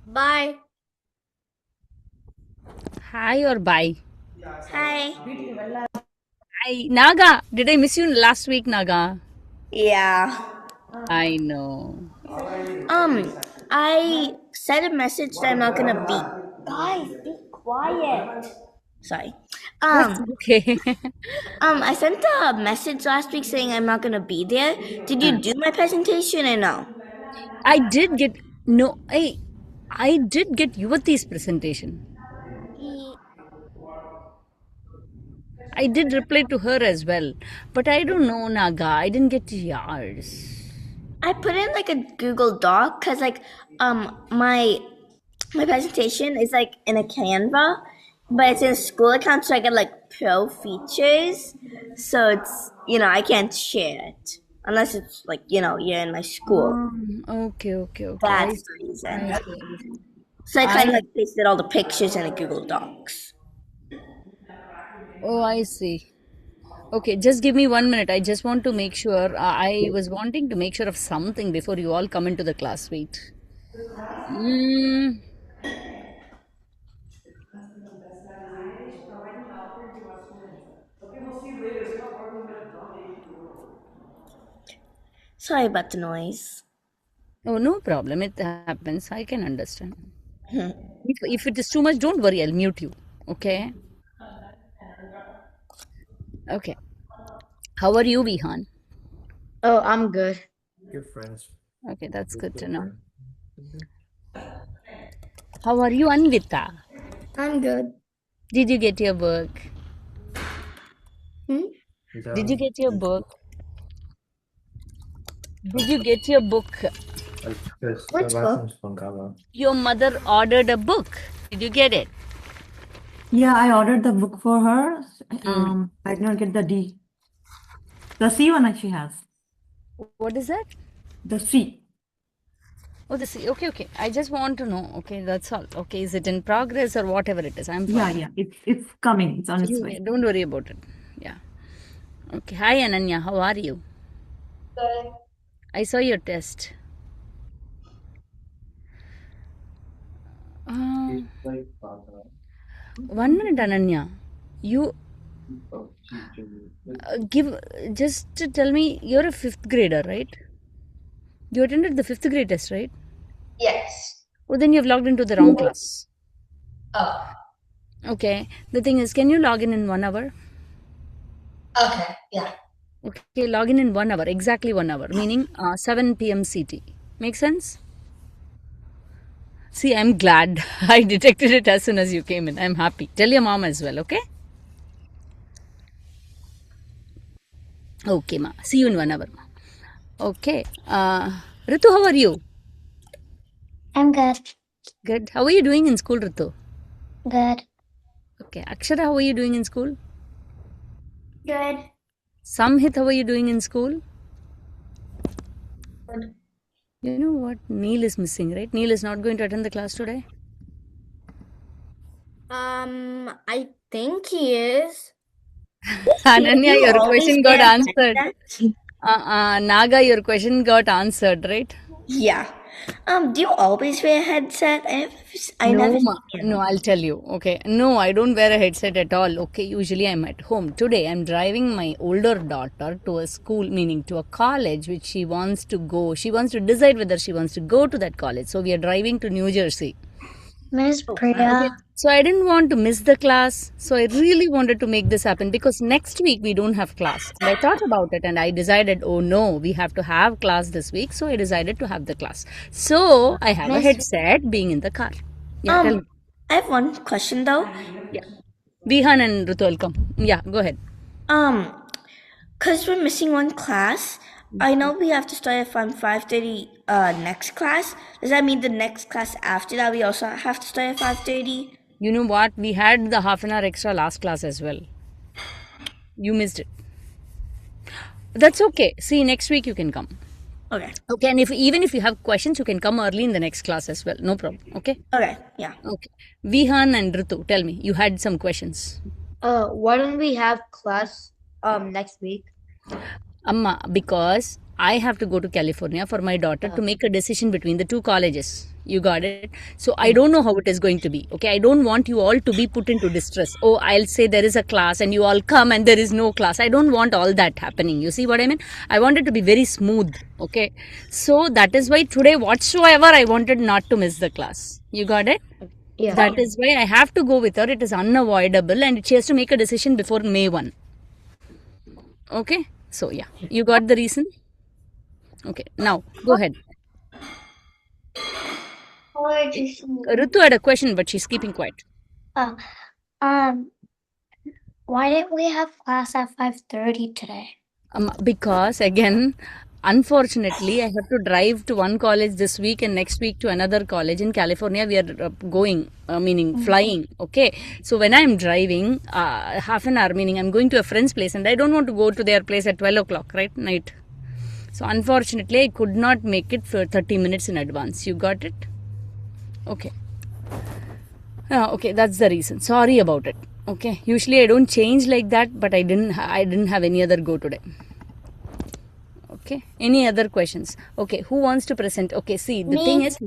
Bye. Hi or bye? Hi. Hi, Naga. Did I miss you last week, Naga? Yeah. I know. I sent a message that I'm not gonna be. Guys, be quiet. Sorry. That's Um, okay. I sent a message last week saying I'm not gonna be there. Did Uh, you do my presentation or no? I did get no. I did get Yuvati's presentation. I did reply to her as well, but I don't know, Naga. I didn't get yours. I put in like a Google Doc because my presentation is like in a Canva, but it's in a school account, so I get like pro features. So it's I can't share it unless it's like you're in my school. Okay, okay, okay. I That's see. the reason. I see. So I kind of I like pasted all the pictures in a Google Docs. oh, I see. Okay, just give me 1 minute. I just want to make sure. I was wanting to make sure of something before you all come into the class. Wait. Mm, Sorry about the noise. oh, no problem. It happens. I can understand. Hmm. If it is too much, don't worry. I'll mute you. Okay. Okay. How are you, Vihan? Oh, I'm good. Your friends. Okay, that's good to know. How are you, Anvita? I'm good. Did you get your book? Hmm? Did you The get your book? Did you get your book? Which book? Your mother ordered a book. Did you get it? Yeah, I ordered the book for her. Mm. I did not get the D. The C one she has. What is that? The C. Oh, the C. Okay, okay. I just want to know. Okay, that's all. Okay, is it in progress or whatever it is? I'm Yeah, fine. yeah. It's coming. It's on its Yeah, way. don't worry about it. Yeah. Okay. Hi, Ananya. How are you? Good. I saw your test. Uh, 1 minute, Ananya. You give just to tell me you're a fifth grader, right? You attended the fifth grade test, right? Yes. Oh, then you've logged into the wrong class. Oh, Okay. The thing is, can you log in 1 hour? okay. Yeah. Okay, log in 1 hour, exactly 1 hour, meaning 7 p.m. CT. Make sense? See, I'm glad I detected it as soon as you came in. I'm happy. Tell your mom as well, okay? Okay, ma. See you in 1 hour. Okay. Ritu, how are you? I'm good. Good. How are you doing in school, Ritu? Good. Okay. Akshara, how are you doing in school? Good. Samhit, how are you doing in school? Good. You know what? Neil is missing, right? Neil is not going to attend the class today. I think he is. Do Ananya, you your always question got wear a answered. headset? Naga, your question got answered, right? Yeah. Do you always wear a headset? I never seen No, you. I'll tell you. Okay. No, I don't wear a headset at all. Okay. Usually I'm at home. Today I'm driving my older daughter to a school, meaning to a college, which she wants to go. She wants to decide whether she wants to go to that college. So we are driving to New Jersey. Miss Oh, Okay. Priya. So I didn't want to miss the class. So I really wanted to make this happen because next week we don't have class. And I thought about it and I decided, oh no, we have to have class this week. So I decided to have the class. So I have a Miss. headset being in the car. Yeah, tell me. um, I have one question though. Yeah. Vihan and Rutu will come. Yeah, go ahead. Um, cause we're missing one class. I know we have to start at 5:30. Next class. Does that mean the next class after that we also have to start at 5:30? You know what? We had the half an hour extra last class as well. You missed it. That's okay. See, next week you can come. Okay. Okay, and if even if you have questions, you can come early in the next class as well. No problem. Okay. Okay. Yeah. Okay. Vihan and Ritu, tell me, you had some questions. Why don't we have class next week? Amma, because I have to go to California for my daughter to make a decision between the two colleges. You got it? So I don't know how it is going to be. Okay, I don't want you all to be put into distress. Oh, I'll say there is a class and you all come and there is no class. I don't want all that happening. You see what I mean? I want it to be very smooth. Okay, so that is why today, whatsoever, I wanted not to miss the class. You got it? Yeah. That is why I have to go with her. It is unavoidable and she has to make a decision before May 1. Okay, so yeah, you got the reason? Okay, now go ahead. Ritu had a question, but she's keeping quiet. Oh, um, why didn't we have class at 5:30 today? Because again, unfortunately, I have to drive to one college this week and next week to another college in California. We are going, meaning flying. Okay, so when I'm driving, half an hour, meaning I'm going to a friend's place, and I don't want to go to their place at 12 o'clock, right, night. So unfortunately, I could not make it for 30 minutes in advance. You got it? Okay. Okay, that's the reason. Sorry about it. Okay, usually I don't change like that, but I didn't have any other go today. Okay, any other questions? Okay, who wants to present? Okay, see, the thing is,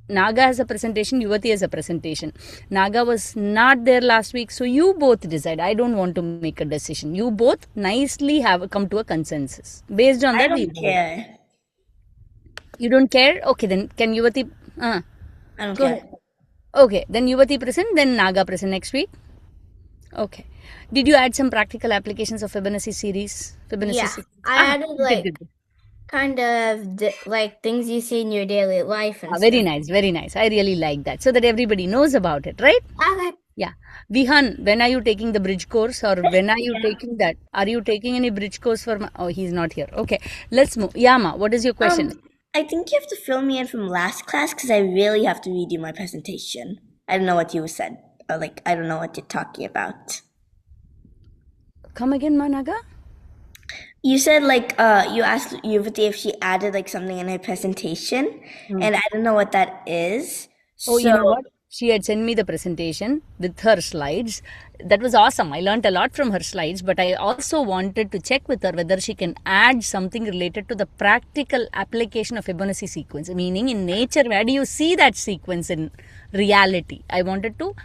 Naga has a presentation, Yuvati has a presentation. Naga was not there last week, so you both decide. I don't want to make a decision. You both nicely have come to a consensus. Based on that, I don't care. You don't care? Okay, then can Yuvati? I don't Go care. ahead. Okay, then Yuvati present, then Naga present next week. Okay. Did you add some practical applications of Fibonacci series? Fibonacci Yeah, series? I added good, like good, good. kind of like things you see in your daily life and Very stuff. nice, very nice. I really like that. So that everybody knows about it, right? Okay. Yeah. Vihan, when are you taking the bridge course or when are you taking that? Are you taking any bridge course for oh, he's not here. Okay. Let's move. Yama, what is your question? I think you have to fill me in from last class because I really have to redo my presentation. I don't know what you said. Or like, I don't know what you're talking about. Come again, Managa? You said like you asked Yuvati if she added like something in her presentation, and I don't know what that is. Oh, you know what? She had sent me the presentation with her slides. That was awesome. I learned a lot from her slides, but I also wanted to check with her whether she can add something related to the practical application of Fibonacci sequence. Meaning, in nature, where do you see that sequence in reality? I wanted to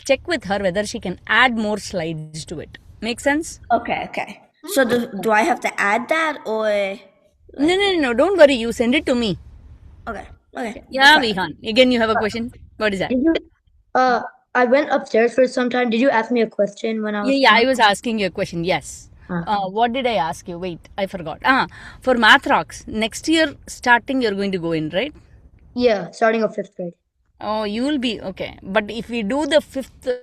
check with her whether she can add more slides to it. Make sense? Okay. So do I have to add that or? No. Don't worry. You send it to me. Okay. Yeah, Vihan. Again, you have a question. What is that? Did you? I went upstairs for some time. Did you ask me a question when I was? Yeah, I was asking you a question. Yes. What did I ask you? Wait, I forgot. For Math Rocks, next year starting, you're going to go in, right? Yeah, starting of 5th grade. Oh, you will be okay. But if we do the 5th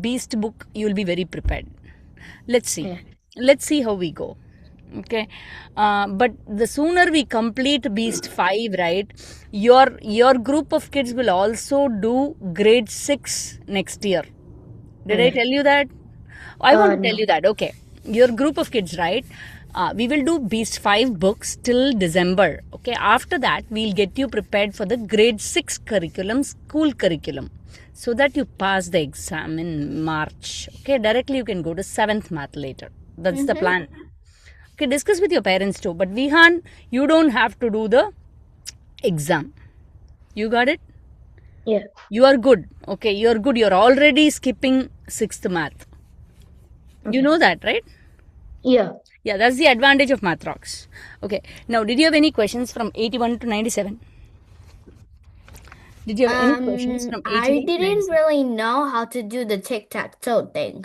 Beast book, you will be very prepared. Let's see. Yeah. Let's see how we go. Okay, but the sooner we complete Beast 5, right? Your group of kids will also do grade 6 next year. Did I tell you that? I won't tell you that. Okay, your group of kids, right? We will do Beast 5 books till December. Okay, after that, we'll get you prepared for the grade 6 curriculum, school curriculum, so that you pass the exam in March. Okay, directly you can go to 7th math later. That's the plan. Okay, discuss with your parents too. But Vihan, you don't have to do the exam. You got it? Yeah. You are good. Okay, you are good. You're already skipping 6th math. You know that, right? Yeah. Yeah, that's the advantage of Math Rocks. Okay, now did you have any questions from 81 to 97? Did you have any questions from 81 I to didn't 97? really know how to do the tic-tac-toe thing.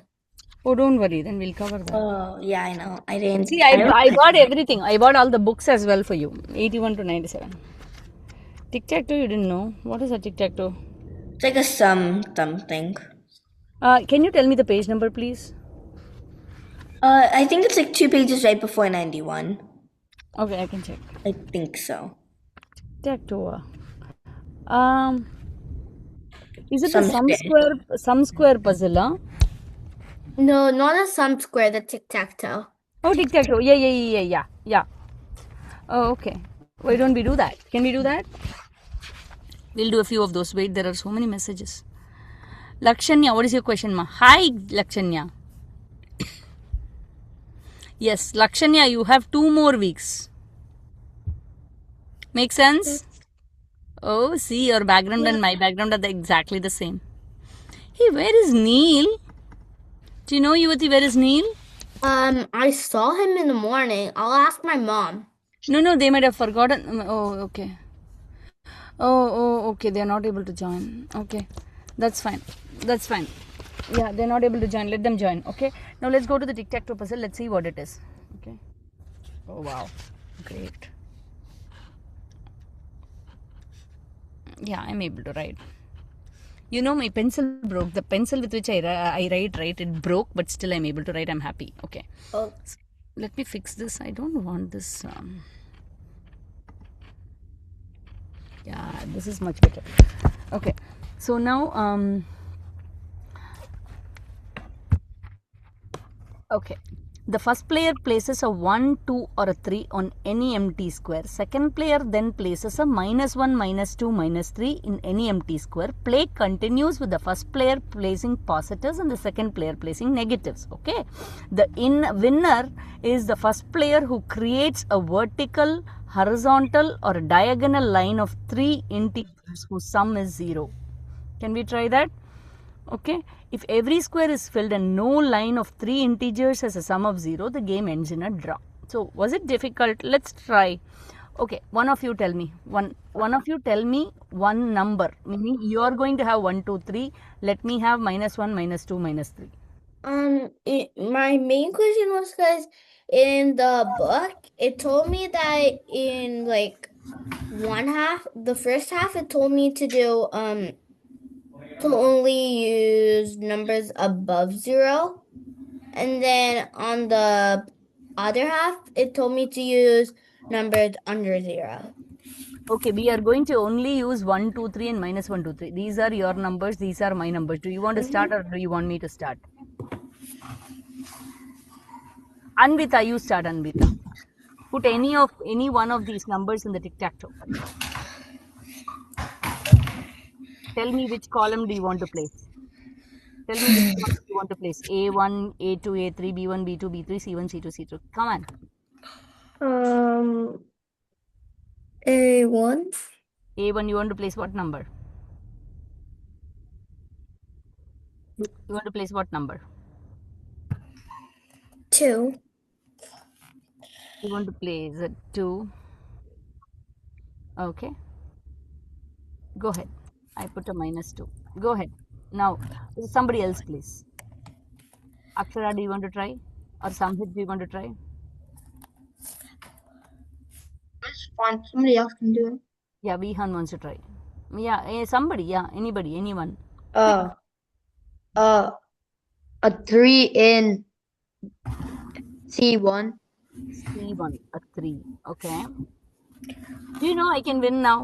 Oh, don't worry. Then we'll cover that. Oh yeah, I know. I didn't. See, I got everything. I bought all the books as well for you. 81 to 97. Tic-tac-toe, you didn't know. What is a tic-tac-toe? It's like a thumb thing. Can you tell me the page number, please? I think it's like 2 pages right before 91. Okay, I can check. I think so. Tic-tac-toe. Is it Some the sum square puzzle? Huh? No, not a sum square, the tic-tac-toe. Oh, tic-tac-toe. Yeah. Oh, okay. Why don't we do that? Can we do that? We'll do a few of those. Wait, there are so many messages. Lakshanya, what is your question, ma? Hi, Lakshanya. Yes, Lakshanya, you have 2 more weeks. Make sense? Oh, see, your background and my background are exactly the same. Hey, where is Neil? Do you know, Yuvati, where is Neil? I saw him in the morning. I'll ask my mom. No, they might have forgotten. Oh, okay. Oh, okay. They're not able to join. Okay, that's fine. That's fine. Yeah, they're not able to join. Let them join. Okay. Now let's go to the tic-tac-toe puzzle. Let's see what it is. Okay. Oh wow, great. Yeah, I'm able to write. You know, my pencil broke. The pencil with which I write, right? It broke, but still I'm able to write. I'm happy. Okay. Oh. So, let me fix this. I don't want this. Yeah, this is much better. Okay. So now, okay. The first player places a 1, 2 or a 3 on any empty square. Second player then places a -1, -2, -3 in any empty square. Play continues with the first player placing positives and the second player placing negatives. Okay. The winner is the first player who creates a vertical, horizontal or a diagonal line of 3 integers whose sum is 0. Can we try that? Okay, if every square is filled and no line of 3 integers has a sum of 0, the game ends in a draw. So, was it difficult? Let's try. Okay, one of you tell me. One of you tell me one number. Meaning you are going to have 1, 2, 3. Let me have -1, -2, -3. My main question was because in the book, it told me that in like the first half, it told me to do to only use numbers above 0, and then on the other half, it told me to use numbers under 0. Okay, we are going to only use 1, 2, 3 and -1, 2, 3. These are your numbers. These are my numbers. Do you want to start or do you want me to start? Anvita, you start, Anvita. Put any one of these numbers in the tic-tac-toe. Tell me which column do you want to place. Tell me which column you want to place. A1, A2, A3, B1, B2, B3, C1, C2, C2. Come on. A1. A1, you want to place what number? You want to place what number? 2. You want to place a 2. Okay. Go ahead. I put a -2. Go ahead. Now, somebody else please. Akshara, do you want to try? Or Samhit, do you want to try? That's fine. Somebody else can do it. Yeah, Vihan wants to try. Yeah, somebody. Yeah, anybody, anyone. A 3 in C1. C1, a 3. Okay. Do you know I can win now?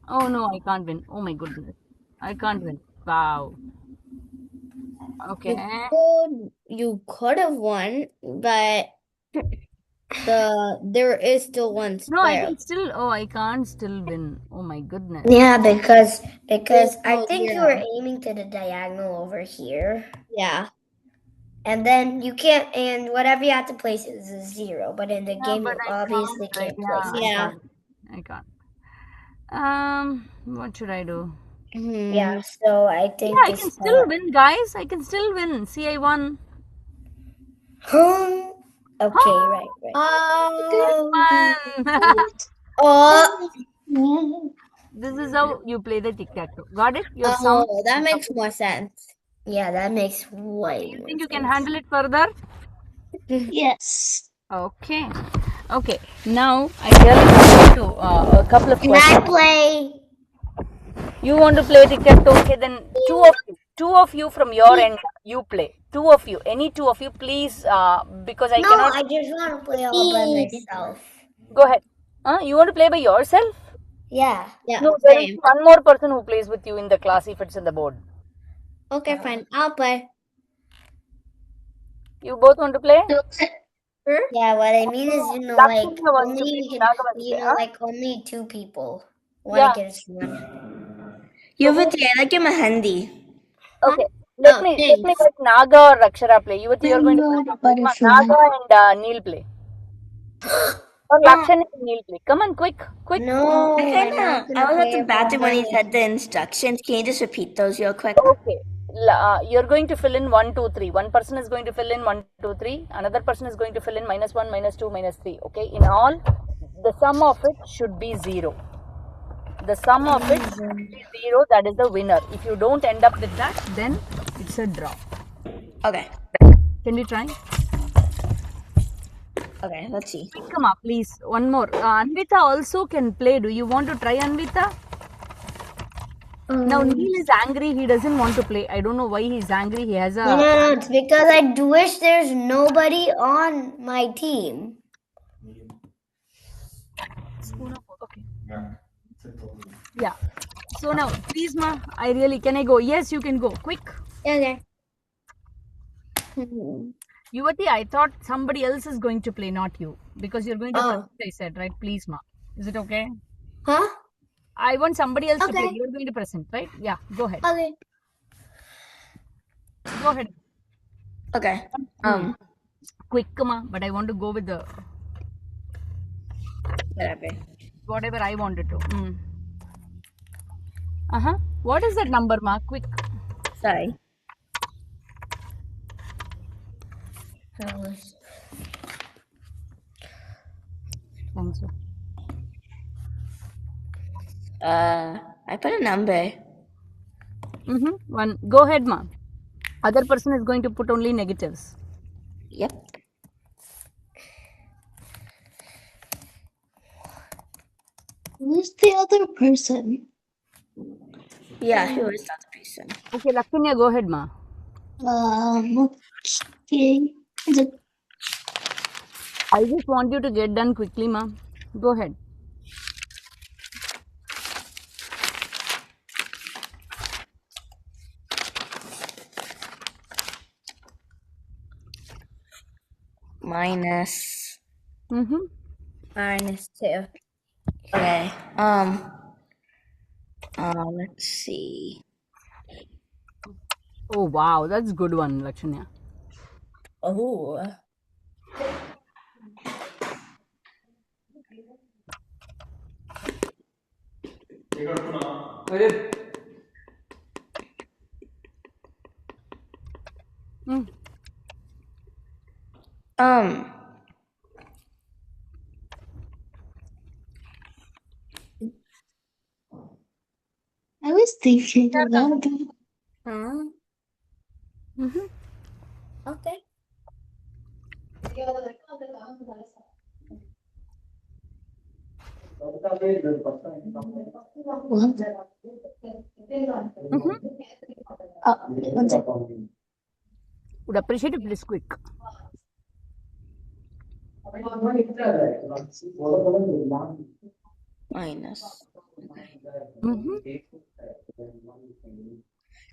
Oh no, I can't win. Oh my goodness. I can't win. Wow. Okay. You could have won, but there is still one No, I square. can still. Oh, I can't still win. Oh my goodness. Yeah, because There's I no think you zero. were aiming to the diagonal over here. Yeah. And then you can't, and whatever you have to place is a 0. But in the game, But you I obviously can't. can't place it. Yeah. I can't. What should I do? Yeah, so I think Yeah, I this can still win, guys. I can still win. See, I won. Okay, Huh? right. Oh, This is how you play the tic-tac-toe. Got it? Your sum. that makes more sense. Yeah, that makes way You more think you can sense. handle it further? Yes. Okay. Okay. Now I really want to a couple of Can I questions. play? You want to play tic-tac-toe? Okay, then two of you from your end, you play. Two of you, any two of you, please. Because I No, cannot. I just want to play all by myself. Go ahead. You want to play by yourself? Yeah. Yeah. No, there is Same. one more person who plays with you in the class if it's in the board. Okay, fine. I'll play. You both want to play? Yeah, what I mean is, Lakshmi wants to play. Naga wants to play. Huh? like only 2 people. One Yeah. against one. Yuvati, I like your mehendi. Okay. Oh, Let me thanks. let Naga or Rakshara play. Yuvati, you're going to play. Naga and Neil play. Or Lakshana and Neil play. Come on, quick. No, I'm not I gonna was at play the it bathroom when he for said the instructions. Can you just repeat those real quick? Okay. You're going to fill in 1, 2, 3. One person is going to fill in 1, 2, 3. Another person is going to fill in -1, -2, -3. Okay. In all, the sum of it should be 0. The sum of it should be 0. That is the winner. If you don't end up with that, then it's a draw. Okay. Can we try? Okay, let's see. Come up, please. One more. Anvita also can play. Do you want to try, Anvita? Now Neil is angry. He doesn't want to play. I don't know why he's angry. He has a. No, it's because I wish there's nobody on my team. Okay. Yeah. So now, please, ma. Can I go? Yes, you can go. Quick. Okay. Yuvati, I thought somebody else is going to play, not you, because you're going to. Oh. I said, right? Please, ma. Is it okay? Huh? I want somebody else to play. Okay. You're going to present, right? Yeah. Go ahead. Okay. Go ahead. Okay. Quick, ma. But I want to go with the whatever I wanted to. What is that number, ma? Quick. Sorry. Thank you. I put a number. One. Go ahead, ma. Other person is going to put only negatives. Yep. Who's the other person? Yeah, who is that person? Okay, Lakshanya, go ahead, ma. Okay. I just want you to get done quickly, ma. Go ahead. Minus. -2. Okay. Let's see. Oh wow, that's good one, Lakshanya. Oh. I was thinking about that. Huh? Okay. One second. Would appreciate if it is quick. Minus.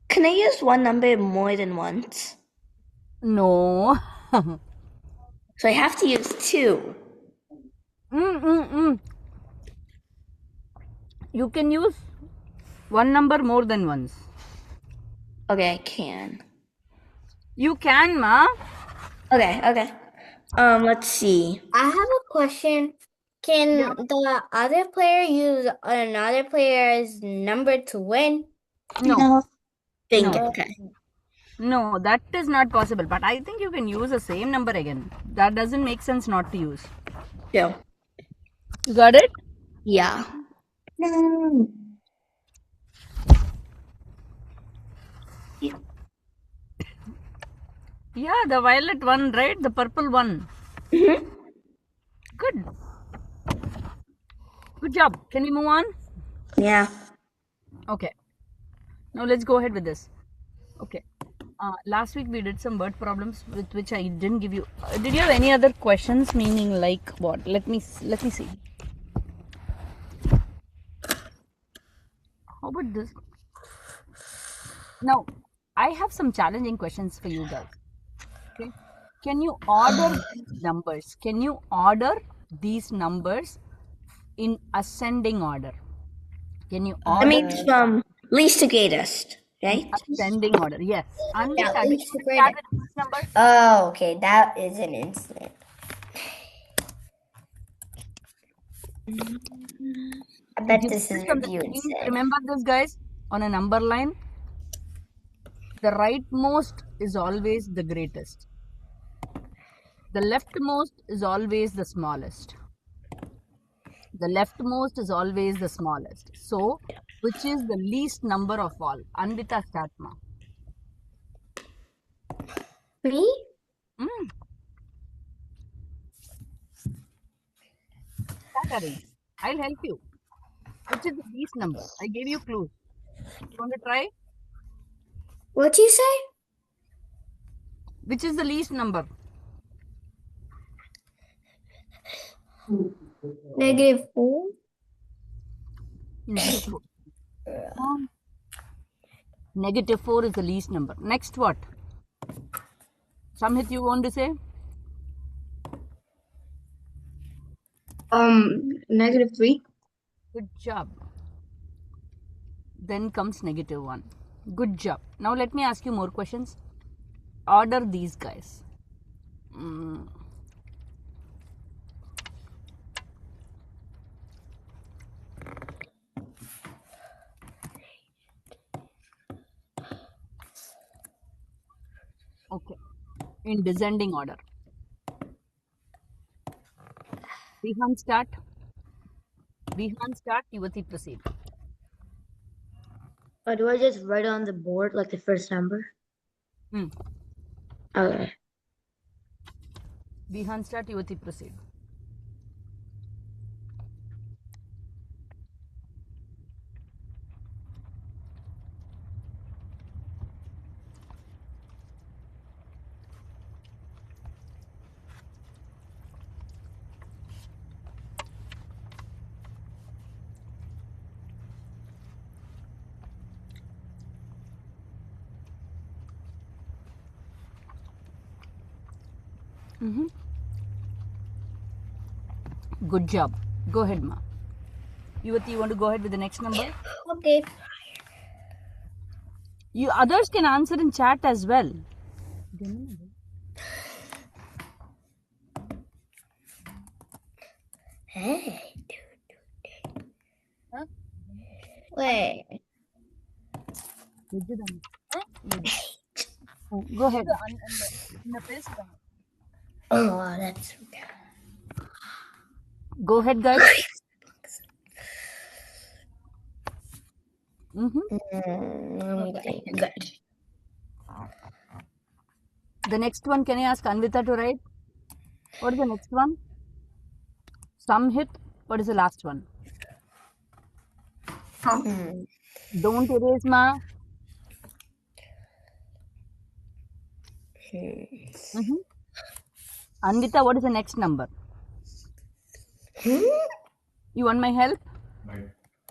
Can I use one number more than once? No. So I have to use 2. You can use one number more than once. Okay, I can. You can, ma. Okay. Let's see. I have a question. Can the other player use another player's number to win? No. Dang No. it. Okay. No, that is not possible. But I think you can use the same number again. That doesn't make sense not to use. 2. You got it? Yeah. No. Yeah, the violet one, right? The purple one. Good. Good job. Can we move on? Yeah. Okay. Now let's go ahead with this. Okay. Last week we did some word problems with which I didn't give you. Did you have any other questions? Meaning like what? Let me see. How about this? Now I have some challenging questions for you guys. Okay. Can you order these numbers? Can you order these numbers in ascending order? Can you order? I mean, from least to greatest, right? Ascending order, yes. And Yeah, did you least to start greatest. with these numbers? Oh, okay. That is an instant. I bet It this is depends on the review thing. instead. Remember this, guys. On a number line, the rightmost is always the greatest. The leftmost is always the smallest. The leftmost is always the smallest. So, which is the least number of all? Anvita, start ma. Me? Mm. Start arrange. I'll help you. Which is the least number? I gave you clues. You want to try? What'd you say? Which is the least number? -4. -4. -4 is the least number. Next what? Samhit, you want to say? -3. Good job. Then comes -1. Good job. Now let me ask you more questions. Order these guys. Okay. In descending order. Vihan start. Vihan start. Yuvati proceed. Do I just write on the board like the first number? Hmm. Okay. Vihan start. Yuvati proceed. Good job. Go ahead, ma. Yuvati, you want to go ahead with the next number? Okay. You others can answer in chat as well. Hey. Huh? Wait. Go ahead. Oh, that's okay. Go ahead, guys. Let me think. Good. The next one, can I ask Anvita to write? What is the next one? Samhit. What is the last one? Don't erase, ma. Anvita, what is the next number? You want my help?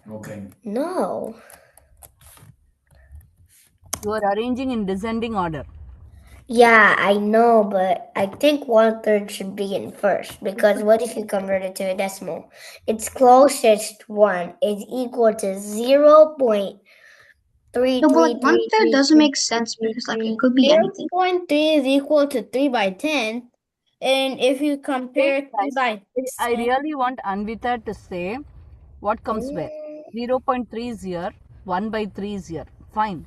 Okay. No. You are arranging in descending order. Yeah, I know, but I think 1/3 should be in first because what if you convert it to a decimal? Its closest one is equal to 0.333. No, but like 1/3 doesn't make sense because like it could be anything. 0.3 is equal to 3/10, and if you compare Wait, guys. 3/10, I really want Anvita to say what comes where. 0.3 is here, 1 by 3 is here. Fine.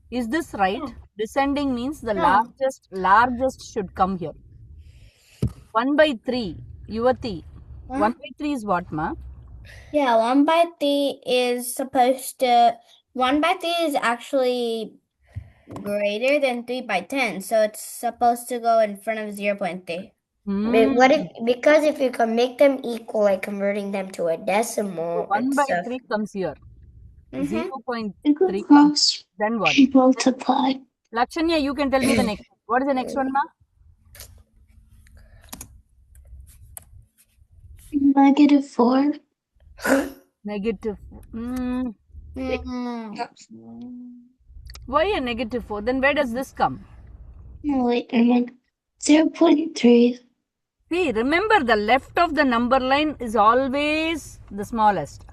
Is this right? Descending means the largest should come here. 1 by 3, Yuvati. 1 by 3 is what, ma? Yeah, 1/3 is supposed to 1/3 is actually greater than 3/10, so it's supposed to go in front of 0.3. But what if because if you can make them equal, like converting them to a decimal, 1 by it's 3 comes here. Mhm. 0.3 comes. Then what? Multiply. Lakshanya, you can tell me the next one. What is the next one, ma? -4. Negative. Why a -4? Then where does this come? Wait a minute. 0.3. See, remember the left of the number line is always the smallest.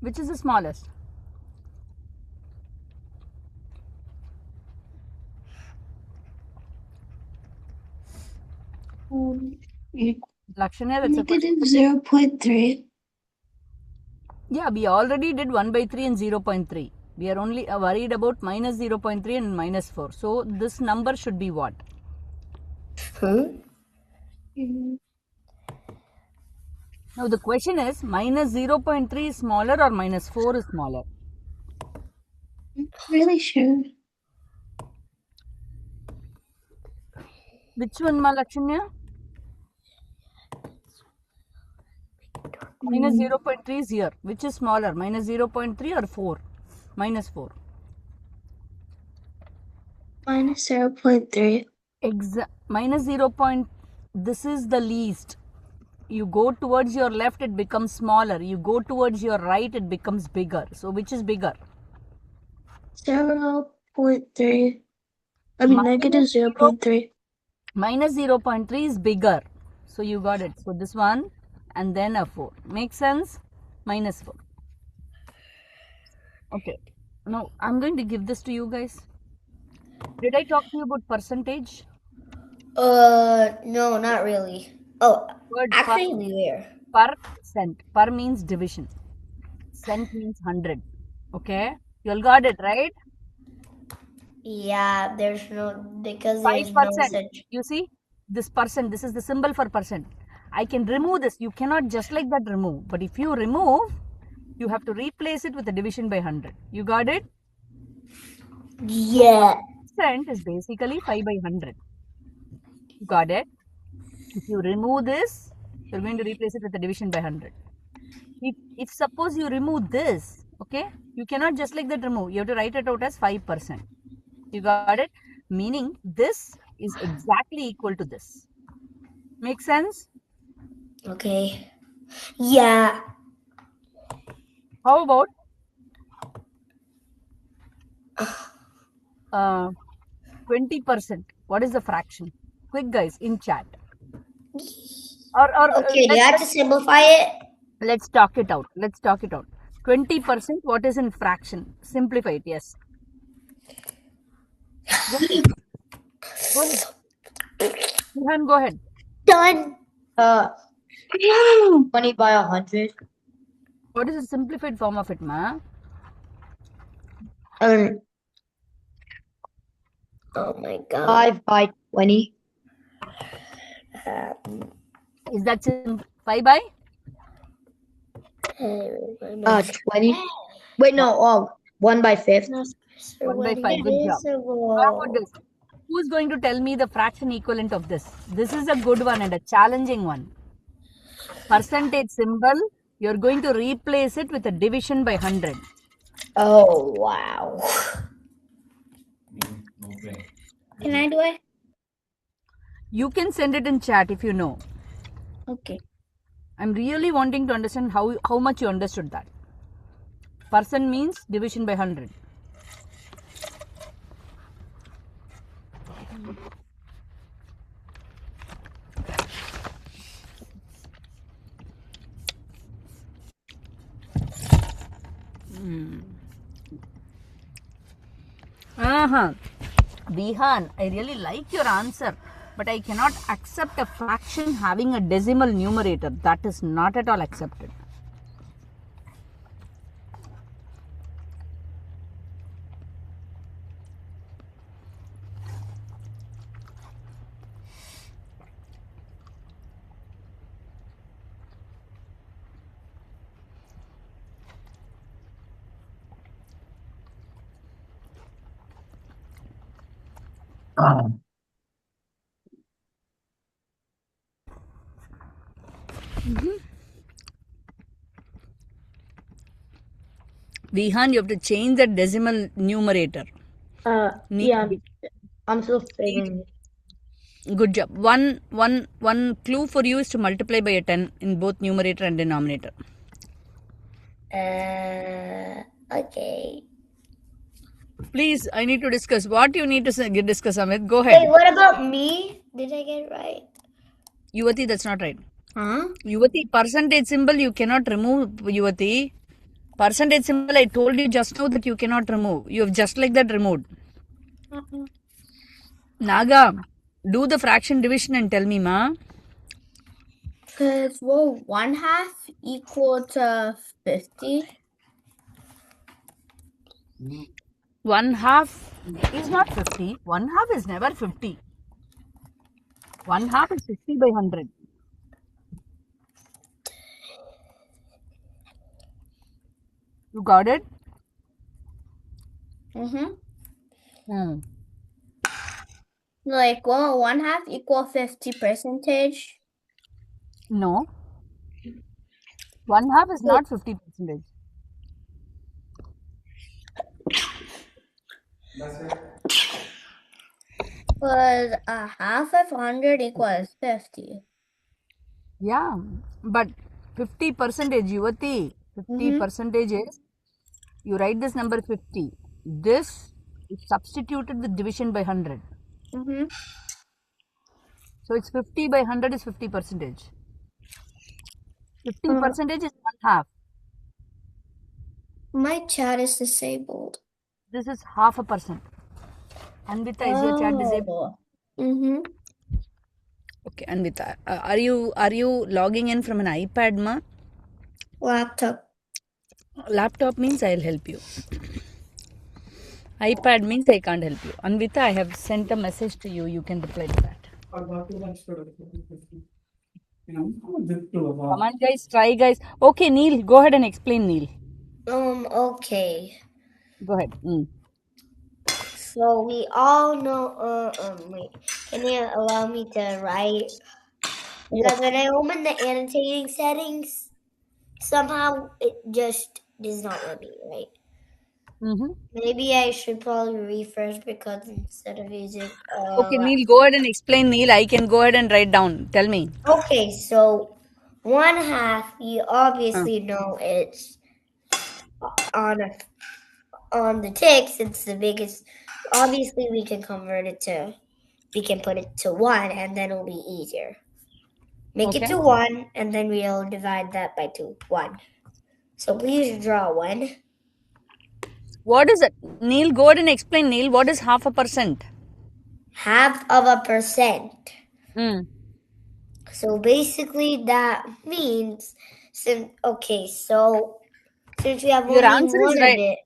Which is the smallest? Lakshanya, that's a question. Negative 0.3. Yeah, we already did 1 by 3 and 0.3. We are only worried about minus 0.3 and minus 4. So this number should be what? Now the question is, minus 0.3 is smaller or minus 4 is smaller? I'm not really sure. Which one, Lakshanya? Minus 0.3 is here. Which is smaller, minus 0.3 or 4? Minus 4. Minus 0.3. Minus 0. This is the least. You go towards your left, it becomes smaller. You go towards your right, it becomes bigger. So which is bigger? 0.3. I mean, negative 0.3. Minus 0.3 is bigger. So you got it. So this one and then a 4. Makes sense? Minus 4. Okay. Now I'm going to give this to you guys. Did I talk to you about percentage? No, not really. Oh, Word actually, we were. Percent. Per means division. Cent means 100. Okay. You all got it, right? Yeah, there's no, because there's no 5%. such. You see? This percent. This is the symbol for percent. I can remove this. You cannot just like that remove. But if you remove, you have to replace it with a division by 100. You got it? Yeah. Percent is basically 5 by 100. You got it? If you remove this, you're going to replace it with a division by 100. If suppose you remove this, okay, you cannot just like that remove. You have to write it out as 5%. You got it? Meaning this is exactly equal to this. Make sense? Okay. Yeah. How about 20%? What is the fraction? Quick guys in chat. Okay, do you have to simplify it? Let's talk it out. 20%, what is in fraction? Simplify it, yes. Go ahead. Rehan, go ahead. Done. 20 by 100. What is the simplified form of it, ma? Oh my god. 5 by 20. Is that 5 by? 20. Wait, no, 1 by 5. 1 by 5. Good job. How about this? Who's going to tell me the fraction equivalent of this? This is a good one and a challenging one. Percentage symbol, you're going to replace it with a division by 100. Oh, wow. Okay. Can I do it? You can send it in chat if you know. Okay. I'm really wanting to understand how much you understood that. Percent means division by 100. Vihan, I really like your answer, but I cannot accept a fraction having a decimal numerator. That is not at all accepted. Vihan, you have to change the decimal numerator. Yeah, I'm still figuring it. Good job. One clue for you is to multiply by a 10 in both numerator and denominator. Okay. Please, I need to discuss. What you need to discuss, Amit? Go ahead. Wait, what about me? Did I get it right? Yuvati, that's not right. Huh? Yuvati, percentage symbol you cannot remove, Yuvati. Percentage symbol, I told you just now that you cannot remove. You have just like that removed. Naga, do the fraction division and tell me, ma. Because, well, 1/2 equal to 50. 1/2 is not 50. 1/2 is never 50. 1/2 is 50 by 100. You got it? Hmm. Like, well, 1/2 equal 50 percentage. No. 1/2 is not 50 percentage. Because 1/2 of 100 equals 50. Yeah. But 50 percentage, Yuvati. 50 percentage is, you write this number 50. This is substituted with division by 100. So it's 50 by 100 is 50 percentage. 50 percentage is 1/2. My chat is disabled. This is 0.5%. Anvita, is your chat disabled? Okay, Anvita, are you logging in from an iPad, ma? Laptop. Laptop means I'll help you. iPad means I can't help you. Anvita, I have sent a message to you. You can reply to that. Come on, guys. Try, guys. Okay, Neil, go ahead and explain, Neil. Okay. Go ahead. So we all know, wait, can you allow me to write? Because when I open the annotating settings, somehow it just does not let me write. Mm-hmm. Maybe I should probably refresh because instead of using, Okay, Neil, go ahead and explain, Neil. I can go ahead and write down. Tell me. Okay, so 1/2, you obviously know it's on a, on the text, it's the biggest. Obviously, we can put it to 1, and then it'll be easier. Make it Okay. to 1, and then we'll divide that by 2. 1. So please draw 1. What is it? Neil, go ahead and explain, Neil. What is 0.5%? 1/2%. Mm. So basically, that means since we have Your only answer is one of right. it.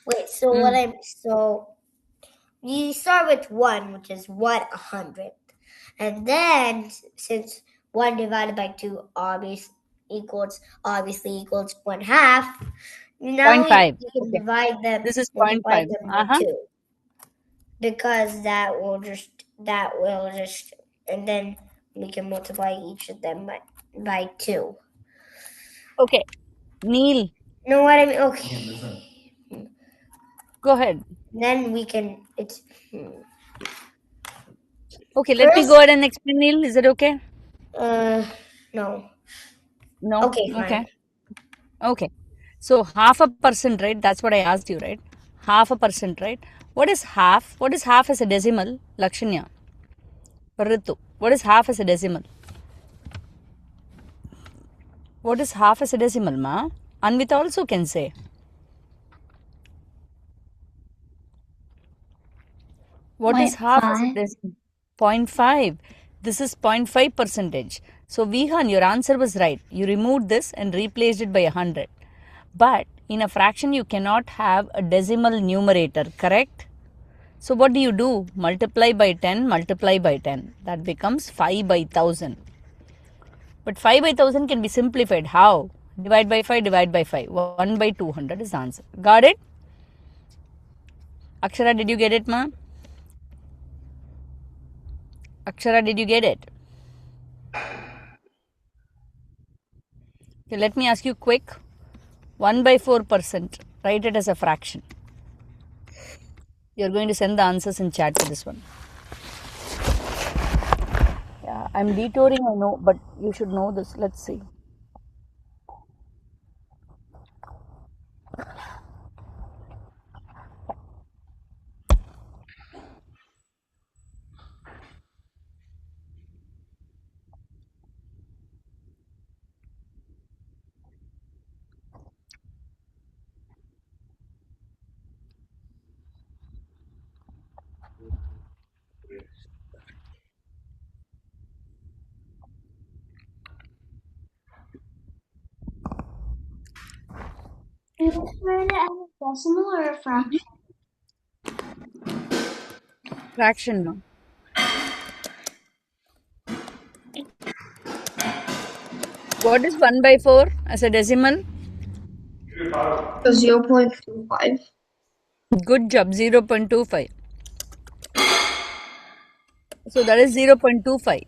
Wait, so Mm. we start with 1, which is 1/100, and then since 1 divided by 2 obviously equals 1/2. Now 0.5. we can Okay. divide them, This is multiply 0.5. them by 2, because that will just, and then we can multiply each of them by 2. Okay. Neil, Know what I mean? Okay. go ahead. Then we can. Okay, let me go First. ahead and explain, Neil. Is it okay? No. No? Okay, Okay. fine. Okay. So 0.5%, right? That's what I asked you, right? 0.5%, right? What is half? What is half as a decimal? Lakshanya. Ritu. What is half as a decimal? What is half as a decimal, ma? Anvita also can say. What is half as a 0.5. decimal? 0.5. This is 0.5 percentage. So Vihan, your answer was right. You removed this and replaced it by 100. But in a fraction, you cannot have a decimal numerator, correct? So what do? Multiply by 10, multiply by 10. That becomes 5 by 1000. But 5 by 1000 can be simplified. How? Divide by 5, divide by 5. 1 by 200 is the answer. Got it? Akshara, did you get it, ma? Akshara, did you get it? Okay, let me ask you quick. 1 by 4%. Write it as a fraction. You're going to send the answers in chat for this one. Yeah, I'm detouring, I know, but you should know this. Let's see. You write it as a decimal or a fraction? Fraction, no? What is 1 by 4 as a decimal? 0.25. Good job, 0.25. So that is 0.25.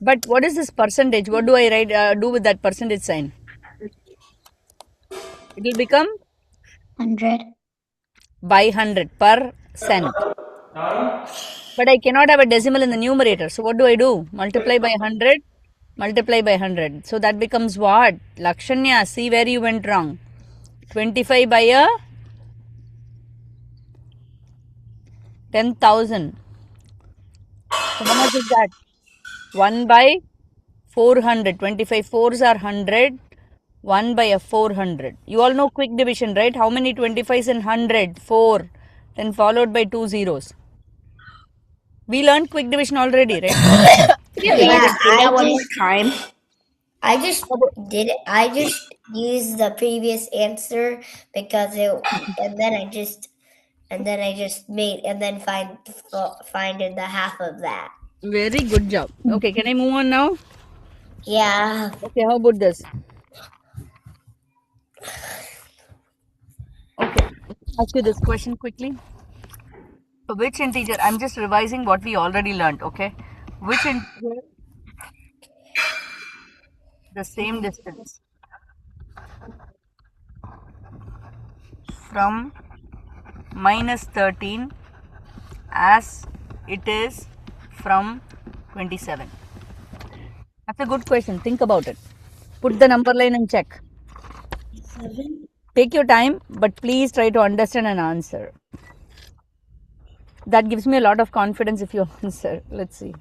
But what is this percentage? What do I write? Do with that percentage sign? It will become 100. by 100 percent. But I cannot have a decimal in the numerator. So what do I do? Multiply by 100, multiply by 100. So that becomes what? Lakshanya, see where you went wrong. 25 by a 10,000. So how much is that? 1 by 400. 25 fours are 100. 1 by a 400. You all know quick division, right? How many 25s in 100? 4. Then followed by 2 zeros. We learned quick division already, right? Can you read Yeah, it Priya, one more time? I just did it. I just used the previous answer because and then I just made, and then finding the half of that. Very good job. Okay, can I move on now? Yeah. Okay, how about this? Okay, ask you this question quickly. So which integer? I'm just revising what we already learned, okay? Which integer the same distance from minus 13 as it is from 27? That's a good question. Think about it. Put the number line and check. Take your time, but please try to understand and answer. That gives me a lot of confidence if you answer. Let's see.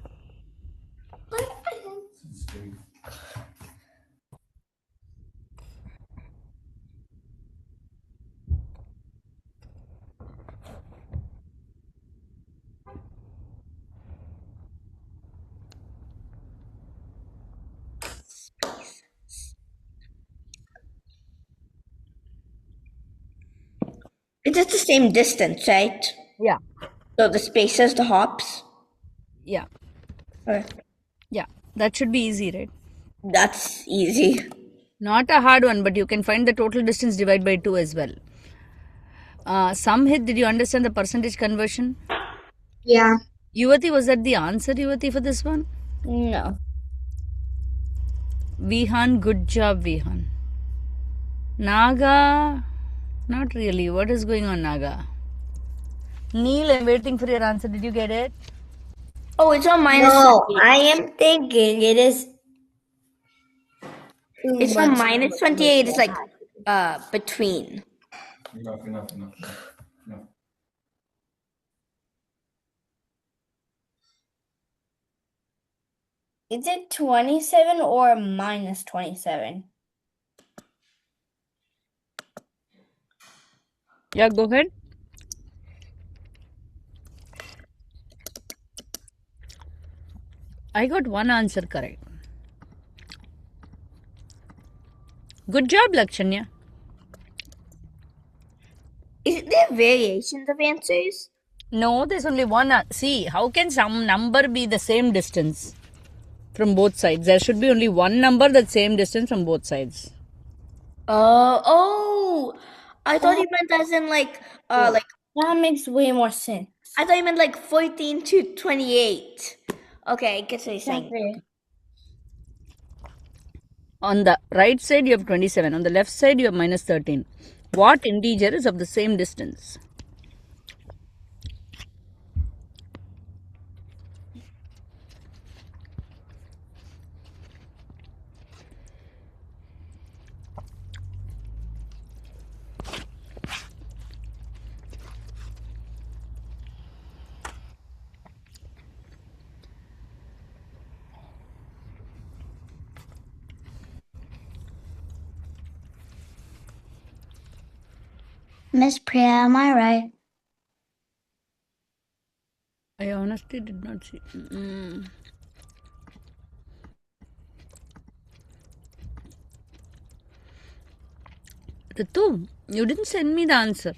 It's just the same distance, right? Yeah, So the spaces, the hops. yeah, Okay. yeah. That should be easy, right? That's easy. Not a hard one, but you can find the total distance divided by 2 as well. Samhit, did you understand the percentage conversion? Yeah. Yuvati, was that the answer, Yuvati, for this one? No. Vihan, good job, Vihan. Naga, not really. What is going on, Naga? Neil, I'm waiting for your answer. Did you get it? Oh, it's on minus No, 28. I am thinking it is too It's much. from minus 28. It's like between. Enough. Is it 27 or minus 27? Yeah, go ahead. I got one answer correct. Good job, Lakshanya. Is there variations of answers? No, there's only one. See, how can some number be the same distance from both sides? There should be only one number that's same distance from both sides. Oh, I thought you meant as in like That makes way more sense. I thought you meant like 14 to 28. Okay, I guess what you're saying. On the right side, you have 27. On the left side, you have minus 13. What integer is of the same distance? Miss Priya, am I right? I honestly did not see. Ritu, you didn't send me the answer.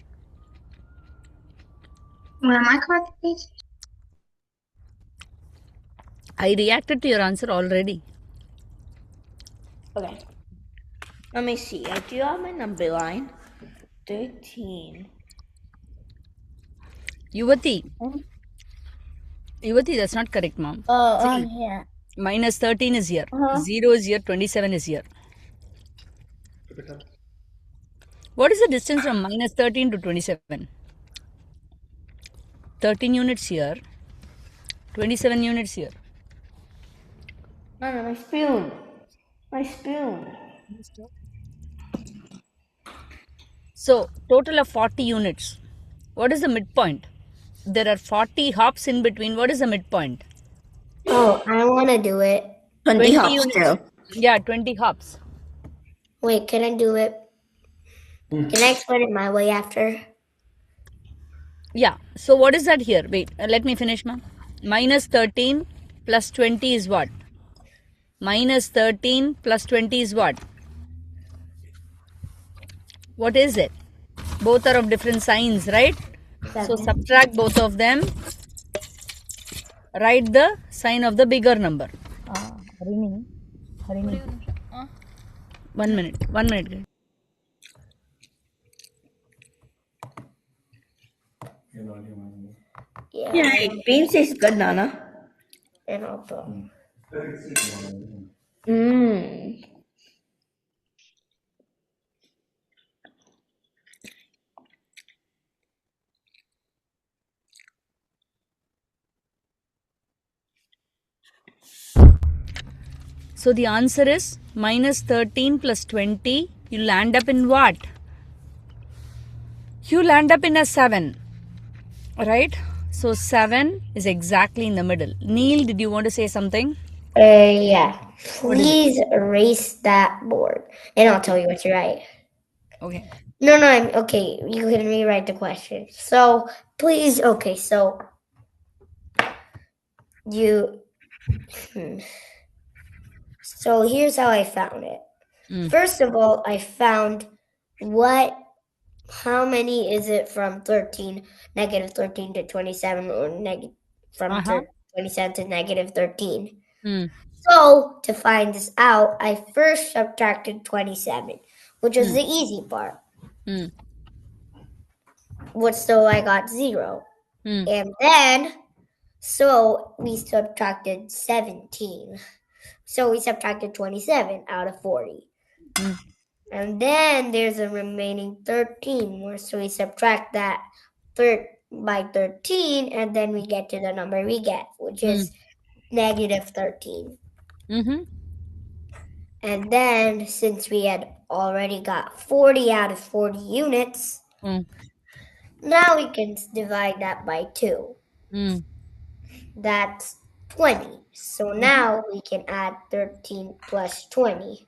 What am I correct, please? I reacted to your answer already. Okay. Let me see. I do have my number line. 13. Yuvati. Yuvati, that's not correct, mom. See, Yeah. minus 13 is here. Uh-huh. 0 is here. 27 is here. What is the distance from minus 13 to 27? 13 units here. 27 units here. No, my spoon. My spoon. So, total of 40 units. What is the midpoint? There are 40 hops in between. What is the midpoint? Oh, I want to do it. 20 hops units. too. Yeah, 20 hops. Wait, can I do it? Can I explain it my way after? Yeah. So, what is that here? Wait, let me finish, ma'am. Minus 13 plus 20 is what? Minus 13 plus 20 is what? What is it? Both are of different signs, right? So, 7. subtract both of them. Write the sign of the bigger number. Harini. 1 minute. 1 minute. Yeah. Beans tastes good, Nana. And also. Mmm. So the answer is minus 13 plus 20. You'll land up in what? You'll land up in a 7. Right? So 7 is exactly in the middle. Neil, did you want to say something? Yeah. Please erase that board, and I'll tell you what to write. Okay. No, I'm okay. You can rewrite the question. So please, okay. So you. So here's how I found it. First of all, I found how many is it from 13, negative 13 to 27, or from 27 to negative 13. So to find this out, I first subtracted 27, which was the easy part. So I got 0. And then, so we subtracted 17. So we subtracted 27 out of 40. And then there's a remaining 13 more. So we subtract that by 13, and then we get to the number we get, which is negative 13. And then, since we had already got 40 out of 40 units, now we can divide that by 2. That's 20. So now we can add 13 plus 20.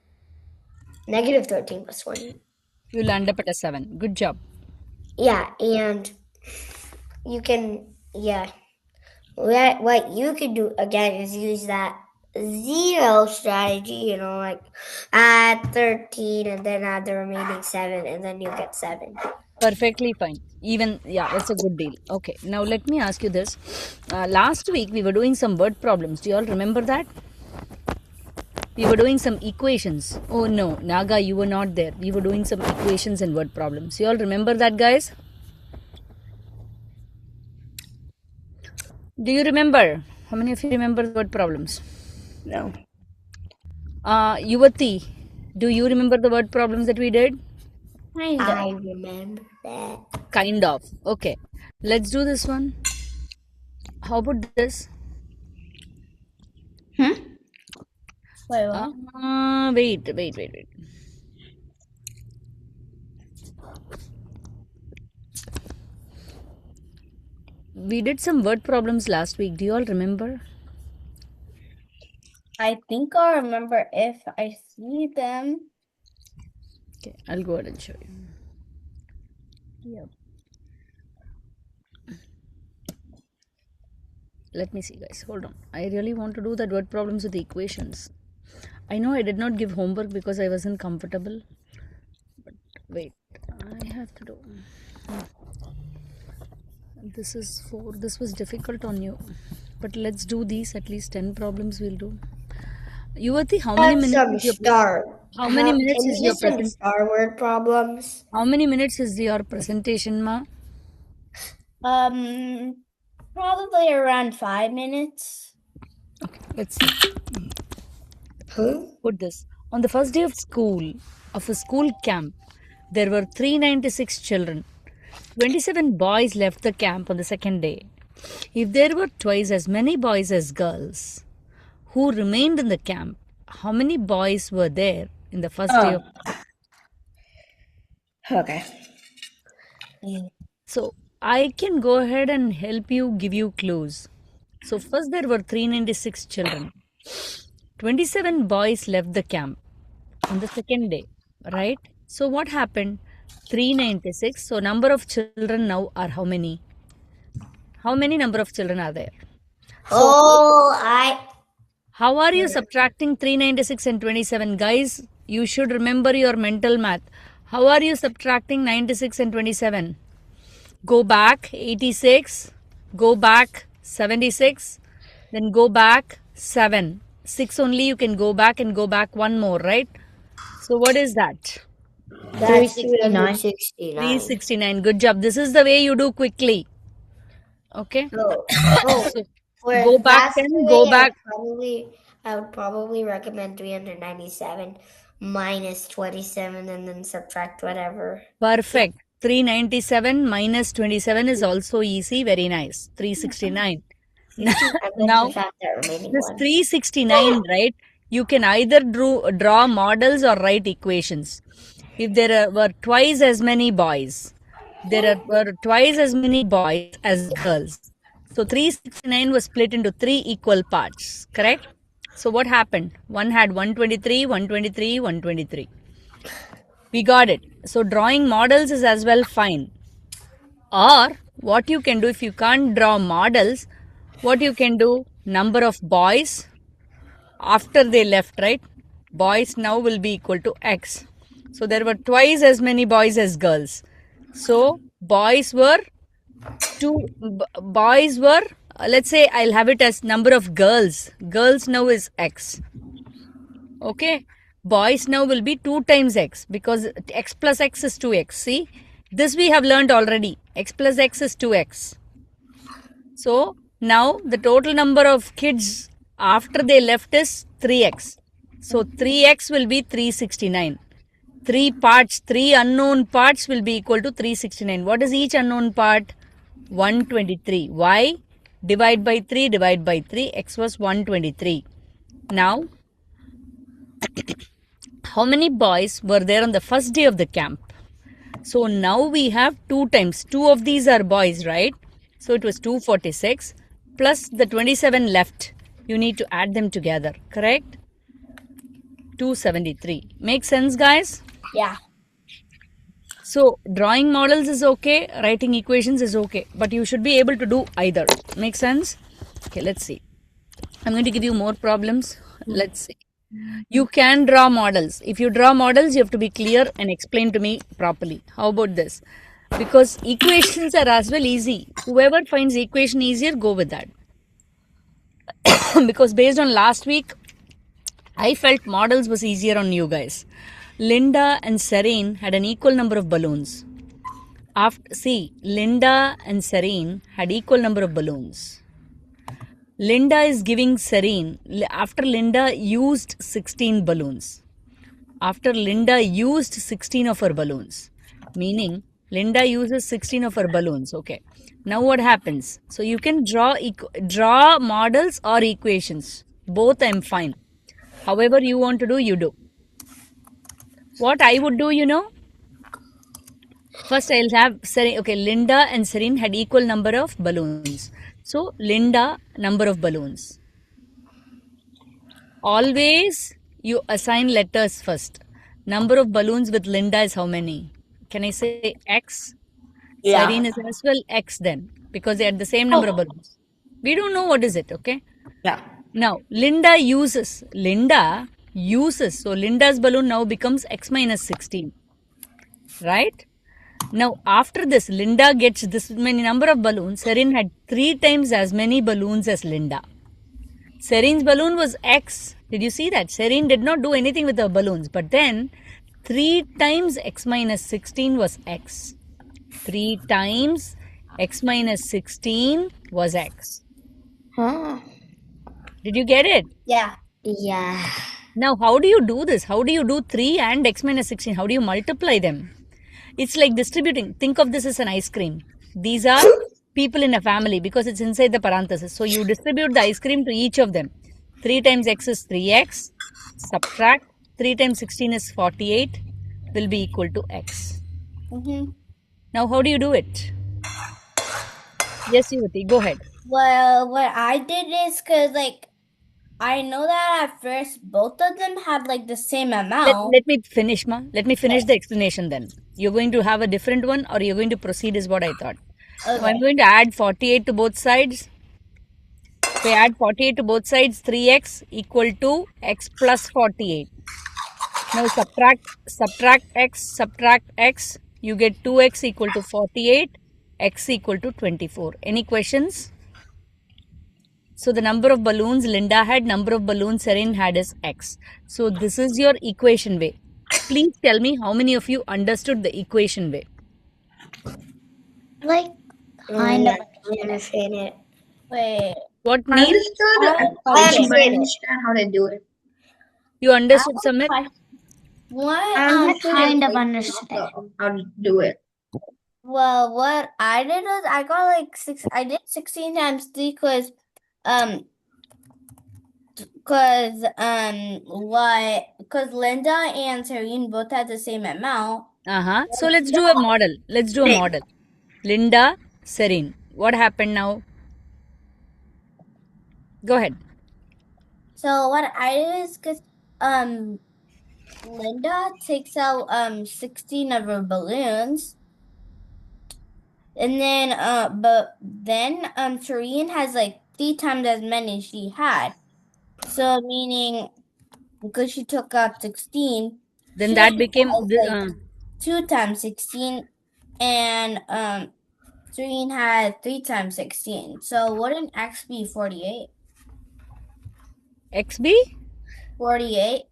Negative 13 plus 20. You land up at a 7. Good job. Yeah, and you can, what you could do again is use that 0 strategy, like add 13 and then add the remaining 7, and then you get 7. Perfectly fine. Even, yeah, that's a good deal. Okay, now let me ask you this. Last week we were doing some word problems. Do you all remember that? We were doing some equations. Oh no, Naga, you were not there. We were doing some equations and word problems. You all remember that, guys? Do you remember? How many of you remember the word problems? No. Yuvati, do you remember the word problems that we did? I remember that. Kind of. Okay. Let's do this one. How about this? Wait, what? Wait. We did some word problems last week. Do you all remember? I think I'll remember if I see them. Okay, I'll go ahead and show you. Yep. Let me see, guys. Hold on. I really want to do that word problems with the equations. I know I did not give homework because I wasn't comfortable. But Wait, I have to do. This is 4. This was difficult on you. But let's do these. At least 10 problems we'll do. Yuvati, how many But minutes some is your star. how many minutes Can is you your get some present? star word problems? How many minutes is your presentation, ma? Probably around 5 minutes. Okay, let's see. Huh? Put this. On the first day of a school camp, there were 396 children. 27 boys left the camp on the second day. If there were twice as many boys as girls who remained in the camp, how many boys were there in the first day of? Okay. So I can go ahead and help you, give you clues. So first there were 396 children. 27 boys left the camp on the second day, right? So what happened? 396. So number of children now are how many? How many number of children are there? So how are you subtracting 396 and 27? Guys, you should remember your mental math. How are you subtracting 96 and 27? Go back 86, go back 76, then go back 7. 6 only you can go back and go back one more, right? So what is that? That's 369. 369. 369. Good job. This is the way you do quickly. Okay? Oh, So for go a back faster 10, go way, back. I would probably recommend 397 minus 27 and then subtract whatever. Perfect. 397 minus 27 is also easy. Very nice. 369. And then Now, subtract that remaining this one. 369, right? You can either draw models or write equations. If there were twice as many boys, were twice as many boys as girls. So 369 was split into 3 equal parts, correct? So what happened? One had 123, 123, 123. We got it. So drawing models is as well fine. Or what you can do if you can't draw models, what you can do, number of boys after they left, right? Boys now will be equal to X. So there were twice as many boys as girls. So boys were let's say I'll have it as number of girls. Girls now is X. Okay. Boys now will be 2 times X because X plus X is 2X. See, this we have learned already. X plus X is 2X. So now the total number of kids after they left is 3X. So 3X will be 369. 3 unknown parts will be equal to 369. What is each unknown part? 123. Why? Divide by 3. X was 123. Now, how many boys were there on the first day of the camp? So now we have 2 times. 2 of these are boys, right? So it was 246 plus the 27 left. You need to add them together, correct? 273. Make sense, guys? Yeah. So drawing models is okay, writing equations is okay, but you should be able to do either. Make sense? Okay, let's see. I'm going to give you more problems. Let's see. You can draw models. If you draw models, you have to be clear and explain to me properly. How about this? Because equations are as well easy. Whoever finds equation easier, go with that. Because based on last week, I felt models was easier on you guys. Linda and Serene had an equal number of balloons. Linda and Serene had equal number of balloons. Linda is giving Serene, after Linda used 16 balloons. After Linda used 16 of her balloons. Meaning, Linda uses 16 of her balloons. Okay. Now what happens? So you can draw models or equations. Both I'm fine. However you want to do, you do. What I would do, first I'll have Serene. Okay, Linda and Serene had equal number of balloons. So Linda, number of balloons. Always you assign letters first. Number of balloons with Linda is how many? Can I say X? Yeah. Serene is as well X then because they had the same number of balloons. We don't know what is it, okay? Yeah. Now, Linda uses. So Linda's balloon now becomes X minus 16. right? Now, after this, Linda gets this many number of balloons. Serene had 3 times as many balloons as Linda. Serene's balloon was X. Did you see that? Serene did not do anything with her balloons. But then 3 times X minus 16 was X. 3 times X minus 16 was X. Huh. Did you get it? Yeah. Yeah. Now, how do you do this? How do you do 3 and X minus 16? How do you multiply them? It's like distributing. Think of this as an ice cream. These are people in a family because it's inside the parenthesis. So you distribute the ice cream to each of them. 3 times x is 3x. Subtract 3 times 16 is 48 will be equal to x. Now how do you do it? Yes, Yuvati, go ahead. Well, what I did is because, like, I know that at first both of them had, like, the same amount. Let me finish, Ma. Let me finish the explanation then. You're going to have a different one or you're going to proceed is what I thought. Okay. So I'm going to add 48 to both sides. If I add 48 to both sides, 3x equal to x plus 48. Now subtract x, you get 2x equal to 48, x equal to 24. Any questions? So the number of balloons Linda had, number of balloons Serene had is x. So this is your equation way. Please tell me how many of you understood the equation way. Like, kind of. understand it. Wait. What I means understood I equation, but I understand didn't understand how to do it. you understood, Samit? What? I understood kind of equation, understood it. but how to do it. Well, what I did was I got like I did 16 times 3 because Linda and Serene both had the same amount. So let's do a model. Linda, Serene. What happened now? Go ahead. So what I did is because Linda takes out 16 of her balloons. And then but then Serene has like 3 times as many she had. So meaning because she took out 16, Then she that became has, like, 2 times 16, and Serene had 3 times 16. So wouldn't X be 48? XB? 48.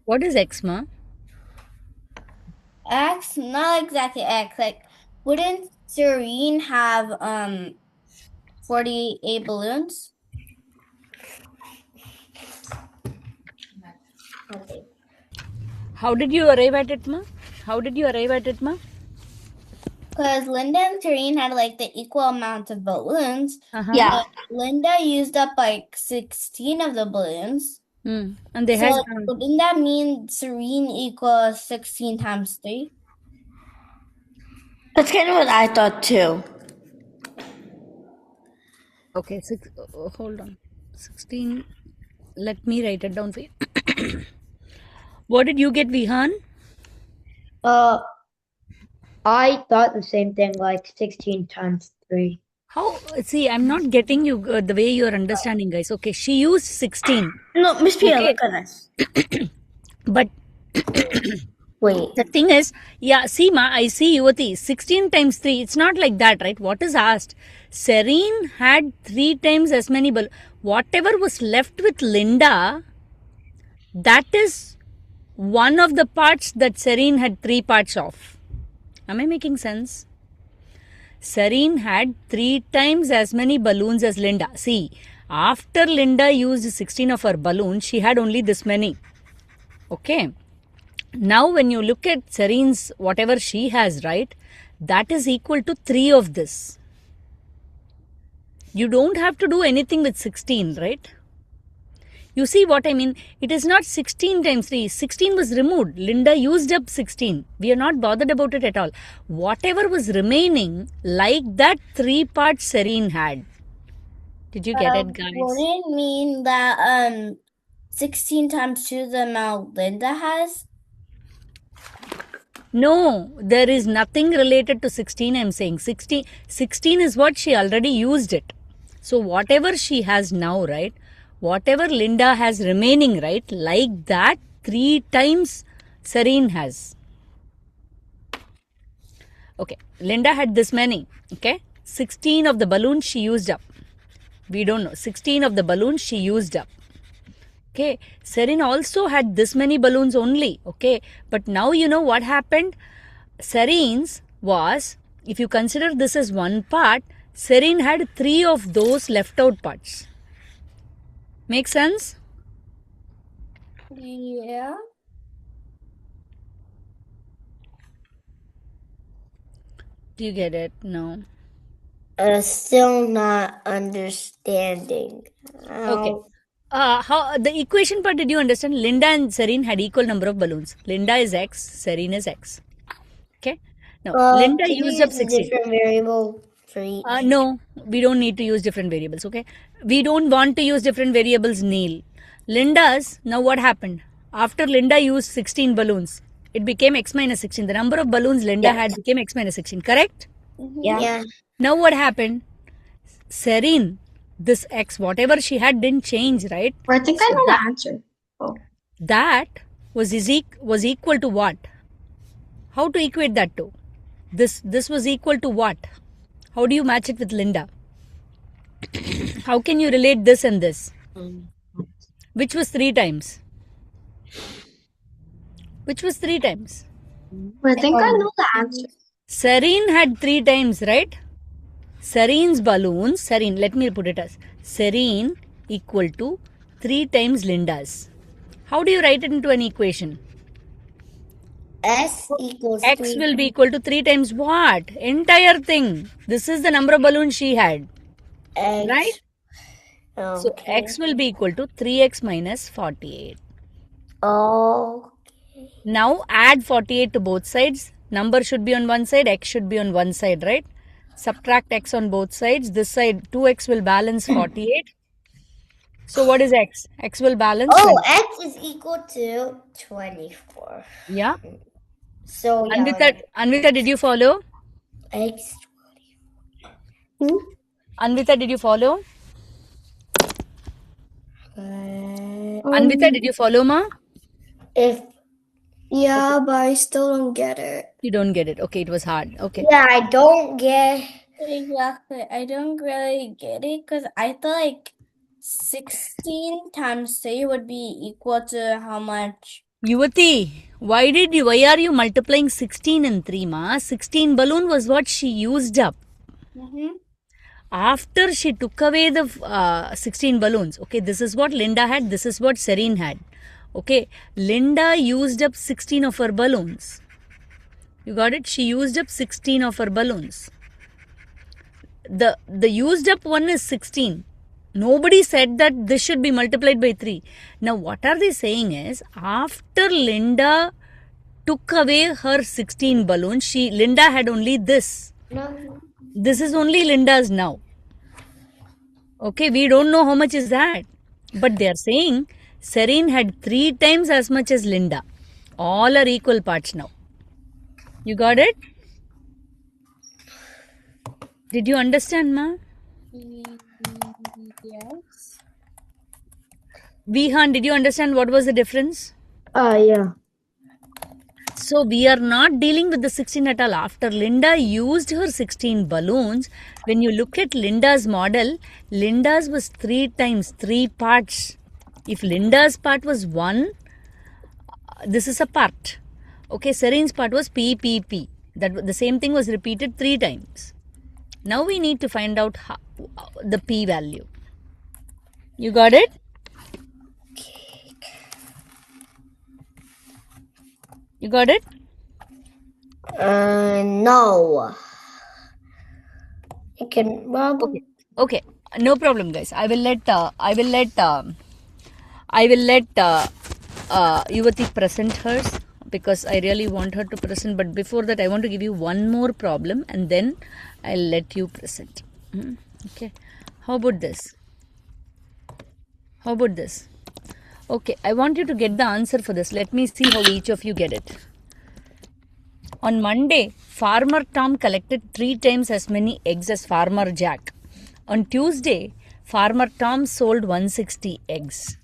What is X, ma? X, not exactly X. Like, wouldn't Serene have 48 balloons? Okay. How did you arrive at it, ma? Because Linda and Serene had like the equal amount of balloons. Yeah. Linda used up like 16 of the balloons. And they So had. wouldn't that mean Serene equals 16 times 3? That's kind of what I thought too. Okay, hold on. 16. Let me write it down for you. What did you get, Vihan? I thought the same thing, like 16 times 3. How? See, I'm not getting you the way you're understanding, guys. Okay, she used 16. No, Miss Priya, Okay. look at this. But Wait. the thing is, yeah, see, ma, I see Yuvati, 16 times 3. It's not like that, right? What is asked? Serene had 3 times as many balloons. Whatever was left with Linda, that is one of the parts that Serene had 3 parts of. Am I making sense? Serene had 3 times as many balloons as Linda. See, after Linda used 16 of her balloons, she had only this many. Okay. Now, when you look at Serene's whatever she has, right, that is equal to 3 of this. You don't have to do anything with 16, right? You see what I mean? It is not 16 times 3. 16 was removed. Linda used up 16. We are not bothered about it at all. Whatever was remaining, like that 3 parts Serene had. Did you get it, guys? Wouldn't it mean that 16 times 2 the amount Linda has? No, there is nothing related to 16. I'm saying 16 is what she already used it. So whatever she has now, right? whatever Linda has remaining, right? Like that, 3 times Serene has. Okay, Linda had this many. Okay, 16 of the balloons she used up. We don't know. 16 of the balloons she used up. Okay, Serene also had this many balloons only. Okay, but now you know what happened. Serene's was, if you consider this as one part, Serene had 3 of those left out parts. Make sense? Yeah. Do you get it? No. Still not understanding. Okay. How the equation part did you understand? Linda and Serene had equal number of balloons. Linda is X, Serene is X. Okay. Now Linda Can you used up use a 16. different variable for each? No, we don't need to use different variables. Okay. We don't want to use different variables, Neil. Linda's, now what happened? After Linda used 16 balloons, it became X minus 16. The number of balloons Linda had became X minus 16. Correct? Yeah. Now what happened? Serene, this X, whatever she had didn't change, right? I think I know the answer. That was equal to what? How to equate that to? This was equal to what? How do you match it with Linda? How can you relate this and this? Which was 3 times? Which was 3 times? I think I know the answer. Serene had 3 times, right? Serene's balloons, Serene, let me put it as Serene equal to 3 times Linda's. How do you write it into an equation? S equals X 3. will be equal to 3 times what? Entire thing. This is the number of balloons she had. X. Right? So X will be equal to 3X minus 48. Oh. Now add 48 to both sides. Number should be on one side, X should be on one side, right? Subtract X on both sides. This side 2X will balance 48. So what is X? X will balance. Oh, X is equal to 24. Yeah. So yeah. Anvita, did you follow? X. Anvita, did you follow? Anvita, did you follow, ma? Yeah, but I still don't get it. You don't get it. Okay, it was hard. Okay. Yeah, I don't get. Exactly. I don't really get it because I thought like 16 times 3 would be equal to how much? Yuvati, why are you multiplying 16 and 3, ma? 16 balloon was what she used up. After she took away the 16 balloons, okay, this is what Linda had, this is what Serene had. Okay, Linda used up 16 of her balloons. You got it? She used up 16 of her balloons. The used up one is 16. Nobody said that this should be multiplied by 3. Now what are they saying is, after Linda took away her 16 balloons, Linda had only this. This is only Linda's now. Okay, we don't know how much is that. But they are saying Serene had 3 times as much as Linda. All are equal parts now. You got it? Did you understand, ma? Yes. Vihan, did you understand what was the difference? Yeah. So we are not dealing with the 16 at all. After Linda used her 16 balloons, when you look at Linda's model, Linda's was 3 times, 3 parts. If Linda's part was 1, this is a part. Okay, Serene's part was PPP. That the same thing was repeated 3 times. Now we need to find out the P value. You got it? You got it? No. I can. Okay. No problem, guys. I will let Yuvati present hers because I really want her to present. But before that, I want to give you one more problem and then I'll let you present. Okay. How about this? How about this? Okay. I want you to get the answer for this. Let me see how each of you get it. On Monday, Farmer Tom collected 3 times as many eggs as Farmer Jack. On Tuesday, Farmer Tom sold 160 eggs.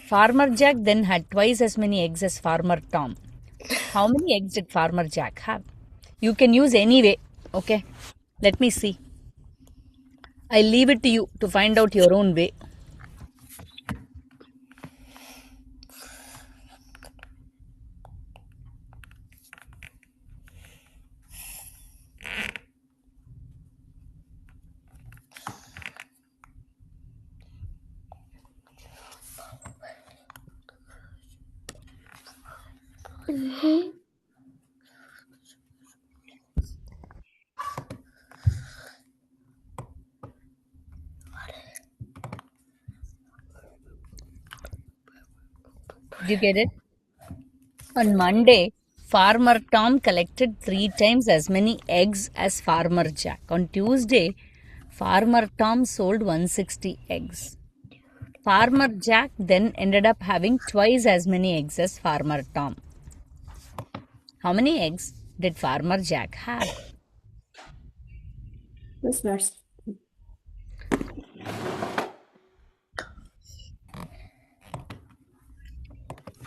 Farmer Jack then had twice as many eggs as Farmer Tom. How many eggs did Farmer Jack have? You can use any way. Okay. Let me see. I leave it to you to find out your own way. Did you get it? On Monday, Farmer Tom collected 3 times as many eggs as Farmer Jack. On Tuesday, Farmer Tom sold 160 eggs. Farmer Jack then ended up having twice as many eggs as Farmer Tom. How many eggs did Farmer Jack have? Listeners.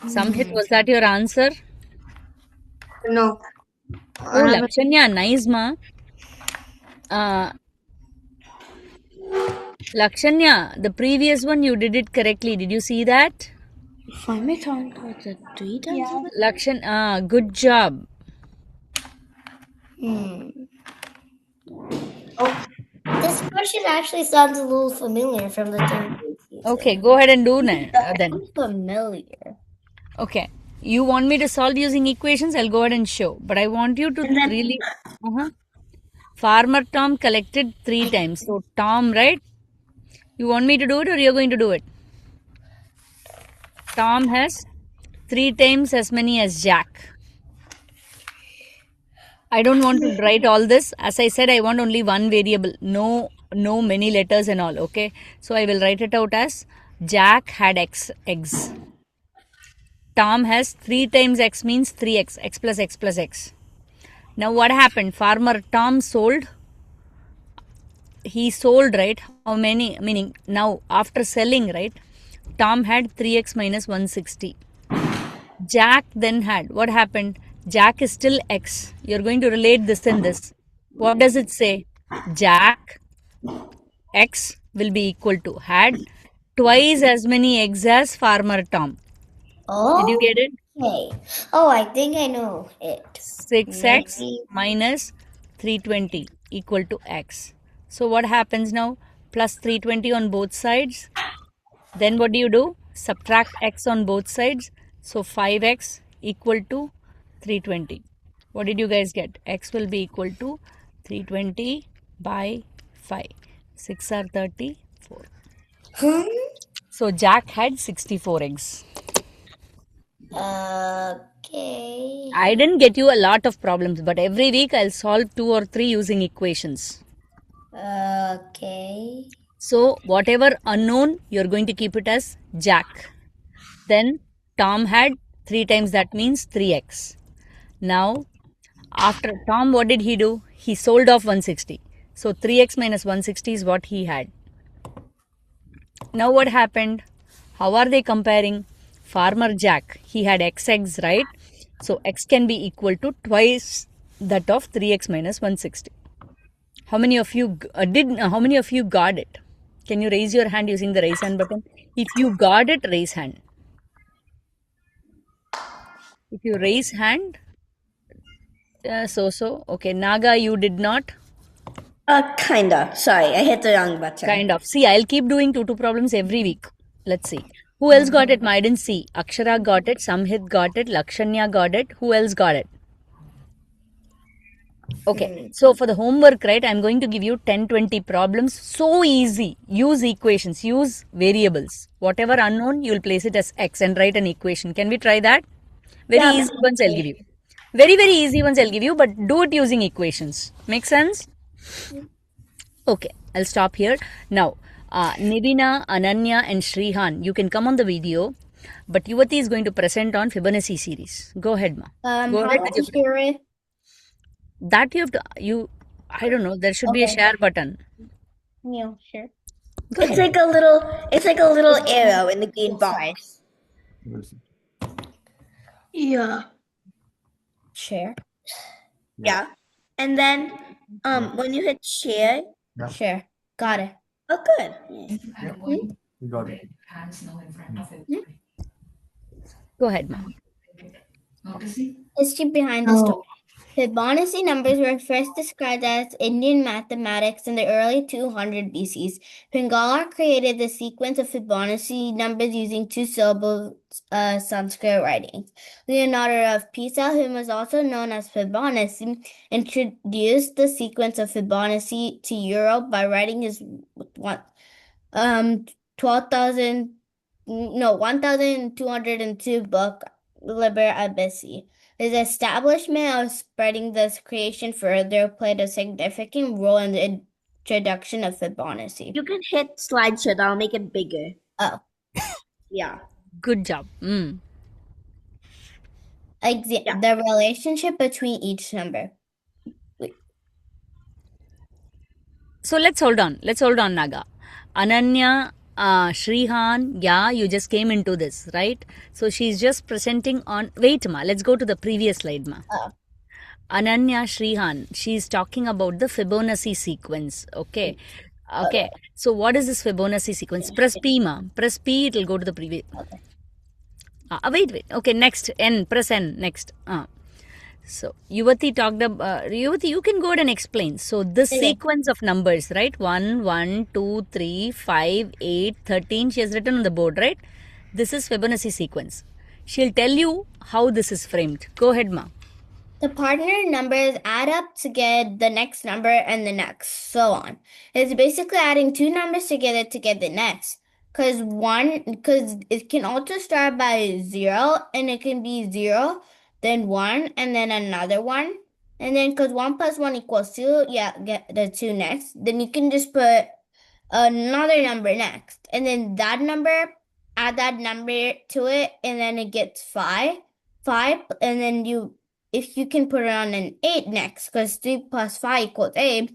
Samhit, was that your answer? No. Oh, Lakshanya, nice ma. Lakshanya, the previous one you did it correctly. Did you see that? Farmer Tom got the 3 times. Lakshan, good job. Oh, this question actually sounds a little familiar from the thing. Okay, go ahead and do then. Familiar. Okay, you want me to solve using equations? I'll go ahead and show. But I want you to really. Farmer Tom collected 3 times. So Tom, right? You want me to do it or you're going to do it? Tom has 3 times as many as Jack. I don't want to write all this. As I said, I want only one variable. No many letters and all. Okay. So I will write it out as Jack had eggs. Tom has 3 times x means 3x. X plus x plus x. Now what happened? Farmer Tom sold. He sold, right? How many? Meaning now after selling, right? Tom had 3x minus 160. Jack then had, what happened? Jack is still x. You're going to relate this and this. What does it say? Jack x will be equal to had twice as many eggs as Farmer Tom. Oh. Did you get it? Okay. Oh, I think I know it. 6x minus 320 equal to x. So what happens now? Plus 320 on both sides. Then what do? Subtract x on both sides. So 5x equal to 320. What did you guys get? X will be equal to 320 by 5. 6 are 34. So Jack had 64 eggs. Okay. I didn't get you a lot of problems, but every week I'll solve 2 or 3 using equations. Okay. So whatever unknown, you're going to keep it as Jack. Then Tom had 3 times, that means 3x. Now, after Tom, what did he do? He sold off 160. So 3x minus 160 is what he had. Now what happened? How are they comparing? Farmer Jack, he had x eggs, right? So x can be equal to twice that of 3x minus 160. How many of you how many of you got it? Can you raise your hand using the raise hand button? If you got it, raise hand. If you raise hand, okay, Naga, you did not? Kinda. Sorry, I hit the wrong button. Kind of. See, I'll keep doing 2 problems every week. Let's see. Who else got it? I didn't see. Akshara got it. Samhit got it. Lakshanya got it. Who else got it? Okay. So for the homework, right, I'm going to give you 10-20 problems. So easy. Use equations. Use variables. Whatever unknown, you'll place it as x and write an equation. Can we try that? Very easy ones I'll give you. Very, very easy ones I'll give you, but do it using equations. Make sense? Okay. I'll stop here. Now, Nibina, Ananya and Shrihan, you can come on the video, but Yuvati is going to present on Fibonacci series. Go ahead, ma. Go ahead with your Hear it? that you have to, I don't know, there should be a share button. Yeah, sure. Go It's ahead. like a little arrow in the green box. Yeah. Share. Yeah. And then when you hit share, Share. Got it. oh good. You got it. Go ahead, ma. History behind the No. story. Fibonacci numbers were first described as Indian mathematics in the early 200 BCs. Pingala created the sequence of Fibonacci numbers using two-syllable Sanskrit writings. Leonardo of Pisa, who was also known as Fibonacci, introduced the sequence of Fibonacci to Europe by writing his 12,000 no 1,202 book Liber Abyssy. His establishment of spreading this creation further played a significant role in the introduction of Fibonacci. You can hit slideshow, that'll make it bigger. Oh. Yeah. Good job. The relationship between each number. So let's hold on. Naga. Ananya, Shrihan, yeah, you just came into this, right? So she's just presenting on. Wait, ma. Let's go to the previous slide, ma. Oh. Ananya Shrihan, she's talking about the Fibonacci sequence. Okay. Okay. So what is this Fibonacci sequence? Press P, ma. Press P, it'll go to the previous. Okay. Wait. Okay, next. N. Press N. Next. So Yuvati talked about Yuvati, you can go ahead and explain. So this sequence of numbers, right? 1, 1, 2, 3, 5, 8, 13. She has written on the board, right? This is Fibonacci sequence. She'll tell you how this is framed. Go ahead, ma. The partner numbers add up to get the next number and the next, so on. It's basically adding two numbers together to get the next. Because it can also start by 0, and it can be 0, then 1, and then another 1. And then because 1 plus 1 equals 2, yeah, get the 2 next. Then you can just put another number next. And then that number, add that number to it, and then it gets 5. 5, and then if you can put it on an 8 next, because 3 plus 5 equals 8,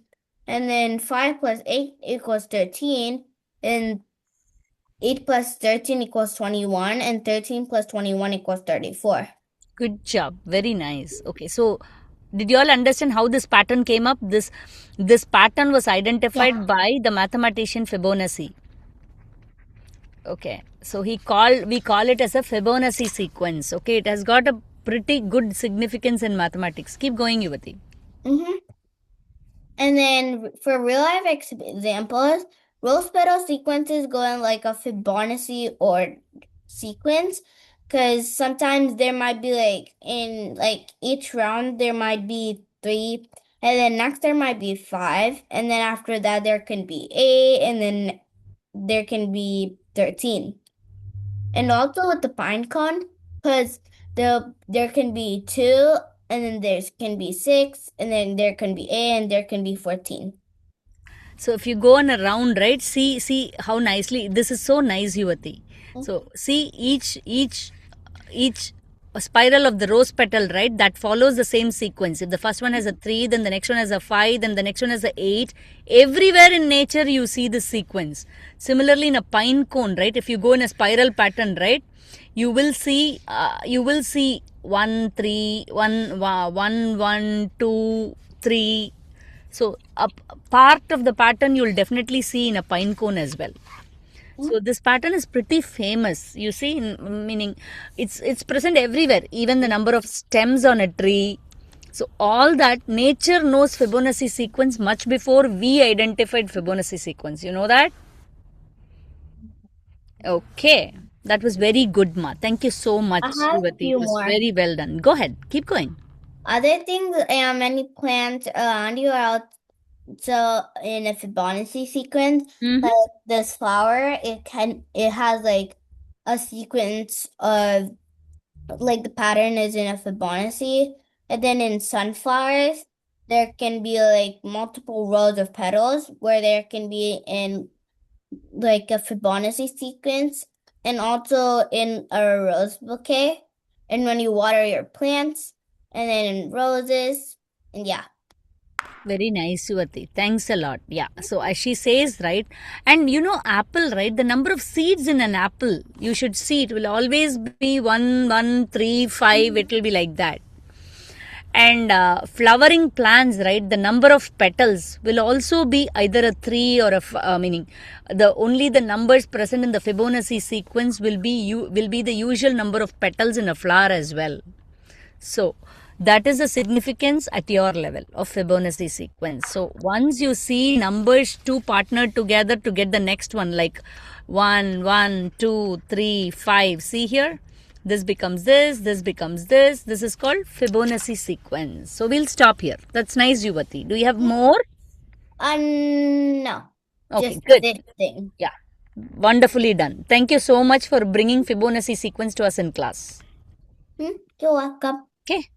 and then 5 plus 8 equals 13, and 8 plus 13 equals 21, and 13 plus 21 equals 34. Good job. Very nice. Okay, so did you all understand how this pattern came up? This pattern was identified by the mathematician Fibonacci. Okay, so we call it as a Fibonacci sequence. Okay, it has got a pretty good significance in mathematics. Keep going, Yuvati. And then for real life examples, rose petal sequences go in like a Fibonacci or sequence, because sometimes there might be like in like each round there might be 3, and then next there might be 5, and then after that there can be 8, and then there can be 13. And also with the pine cone, because there can be 2, and then there can be 6, and then there can be 8, and there can be 14. So if you go on a round, right? See how nicely this is so nice, Yuvati. So see each spiral of the rose petal, right? That follows the same sequence. If the first one has a 3, then the next one has a 5, then the next one has a 8. Everywhere in nature you see this sequence. Similarly, in a pine cone, right? If you go in a spiral pattern, right? You will see 1, 3, 1, 1, 1, 2, 3. So a part of the pattern you'll definitely see in a pine cone as well. So this pattern is pretty famous. You see, meaning it's present everywhere. Even the number of stems on a tree. So all that nature knows Fibonacci sequence much before we identified Fibonacci sequence. You know that? Okay, that was very good, ma. Thank you so much, I have a Yuvati. few It was more. very well done. Go ahead, keep going. Other things, many plants around you are also in a Fibonacci sequence. Mm-hmm. Like this flower, it has like a sequence of like the pattern is in a Fibonacci. And then in sunflowers, there can be like multiple rows of petals where there can be in like a Fibonacci sequence, and also in a rose bouquet, and when you water your plants, and then in roses, and yeah. Very nice, Suvati. Thanks a lot. Yeah. So as she says, right, and you know, apple, right? The number of seeds in an apple, you should see it will always be 1, 1, 3, 5. It will be like that. And flowering plants, right? The number of petals will also be either a 3 or meaning the only the numbers present in the Fibonacci sequence will be the usual number of petals in a flower as well. So that is the significance at your level of Fibonacci sequence. So once you see numbers two partnered together to get the next one, like 1, 1, 2, 3, 5. See here, this becomes this becomes this. This is called Fibonacci sequence. So we'll stop here. That's nice, Yuvati. Do you have more? No. Okay, Just good. this thing. Yeah, wonderfully done. Thank you so much for bringing Fibonacci sequence to us in class. You're welcome. Okay.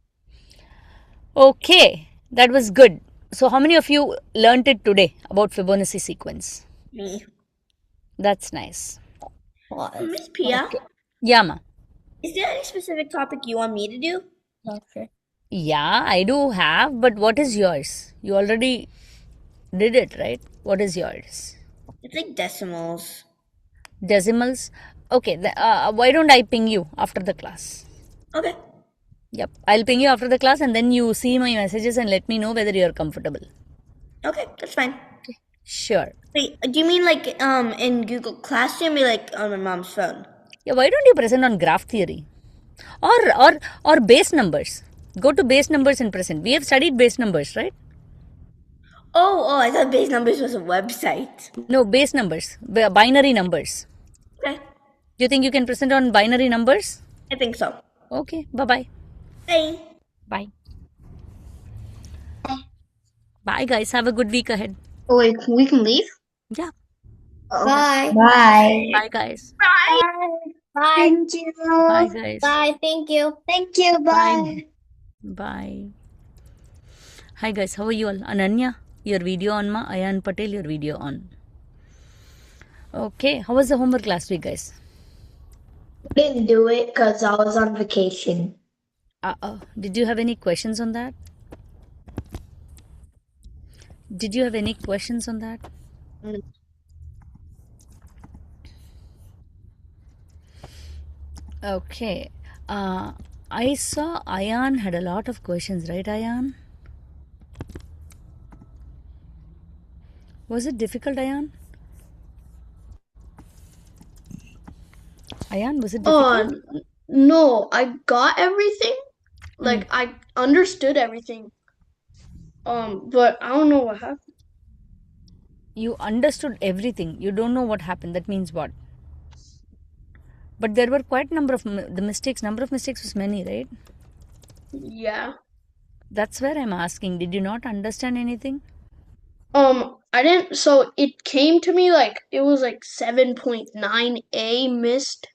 Okay, that was good. So how many of you learned it today about Fibonacci sequence? Me. That's nice. Miss Priya, Okay. Yeah, ma. is there any specific topic you want me to do? Okay. Yeah, I do have, but what is yours? You already did it, right? What is yours? It's like decimals. Decimals? Okay, why don't I ping you after the class? Okay. Yep, I'll ping you after the class and then you see my messages and let me know whether you're comfortable. Okay, that's fine. Okay, sure. Wait, do you mean like in Google Classroom or like on my mom's phone? Yeah, why don't you present on graph theory? Or base numbers. Go to base numbers and present. We have studied base numbers, right? Oh, I thought base numbers was a website. No, base numbers, binary numbers. Okay, Do you think you can present on binary numbers? I think so. Okay, bye-bye. Bye. Bye. Bye, guys. Have a good week ahead. Oh wait, we can leave? Yeah. Bye. Bye. Bye, guys. Bye. Thank you. Bye, guys. Bye. Thank you. Thank you. Bye. Bye. Hi, guys. How are you all? Ananya, your video on ma. Ayan Patel, your video on. Okay. How was the homework last week, guys? Didn't do it because I was on vacation. Did you have any questions on that? Did you have any questions on that? Okay. I saw Ayan had a lot of questions, right, Ayan? Was it difficult, Ayan? Ayan, was it difficult? No, I got everything. Like I understood everything. But I don't know what happened. You understood everything. You don't know what happened. That means what? But there were quite number of the mistakes. Number of mistakes was many, right? Yeah. That's where I'm asking. Did you not understand anything? I didn't. So it came to me like it was like 7.9A missed,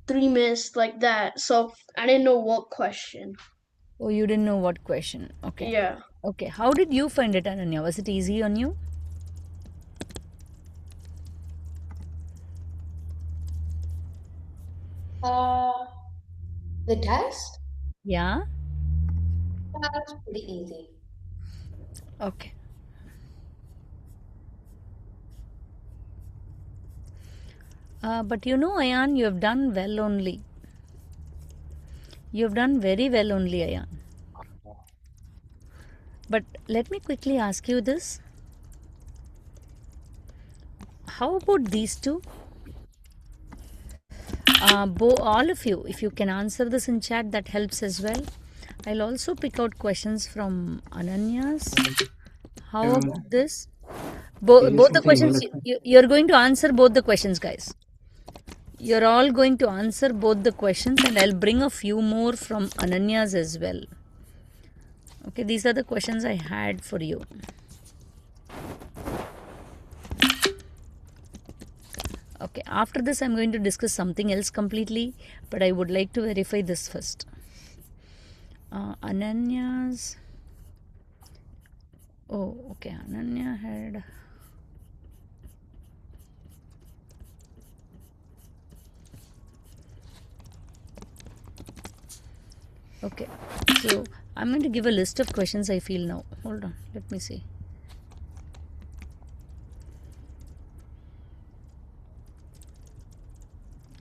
3 missed, like that. So I didn't know what question. Oh, you didn't know what question. Okay. Yeah. Okay. How did you find it, Ananya? Was it easy on you? The test? Yeah. That's pretty easy. Okay. But you know, Ayan, you have done well only. You have done very well only, Ayan. But let me quickly ask you this. How about these two? All of you, if you can answer this in chat, that helps as well. I'll also pick out questions from Ananya's. How about this? Both the questions, you're going to answer both the questions, guys. You're all going to answer both the questions, and I'll bring a few more from Ananya's as well. Okay, these are the questions I had for you. Okay, after this I'm going to discuss something else completely, but I would like to verify this first. Ananya's. Oh, okay, Ananya had. Okay, so I'm going to give a list of questions I feel now. Hold on, let me see.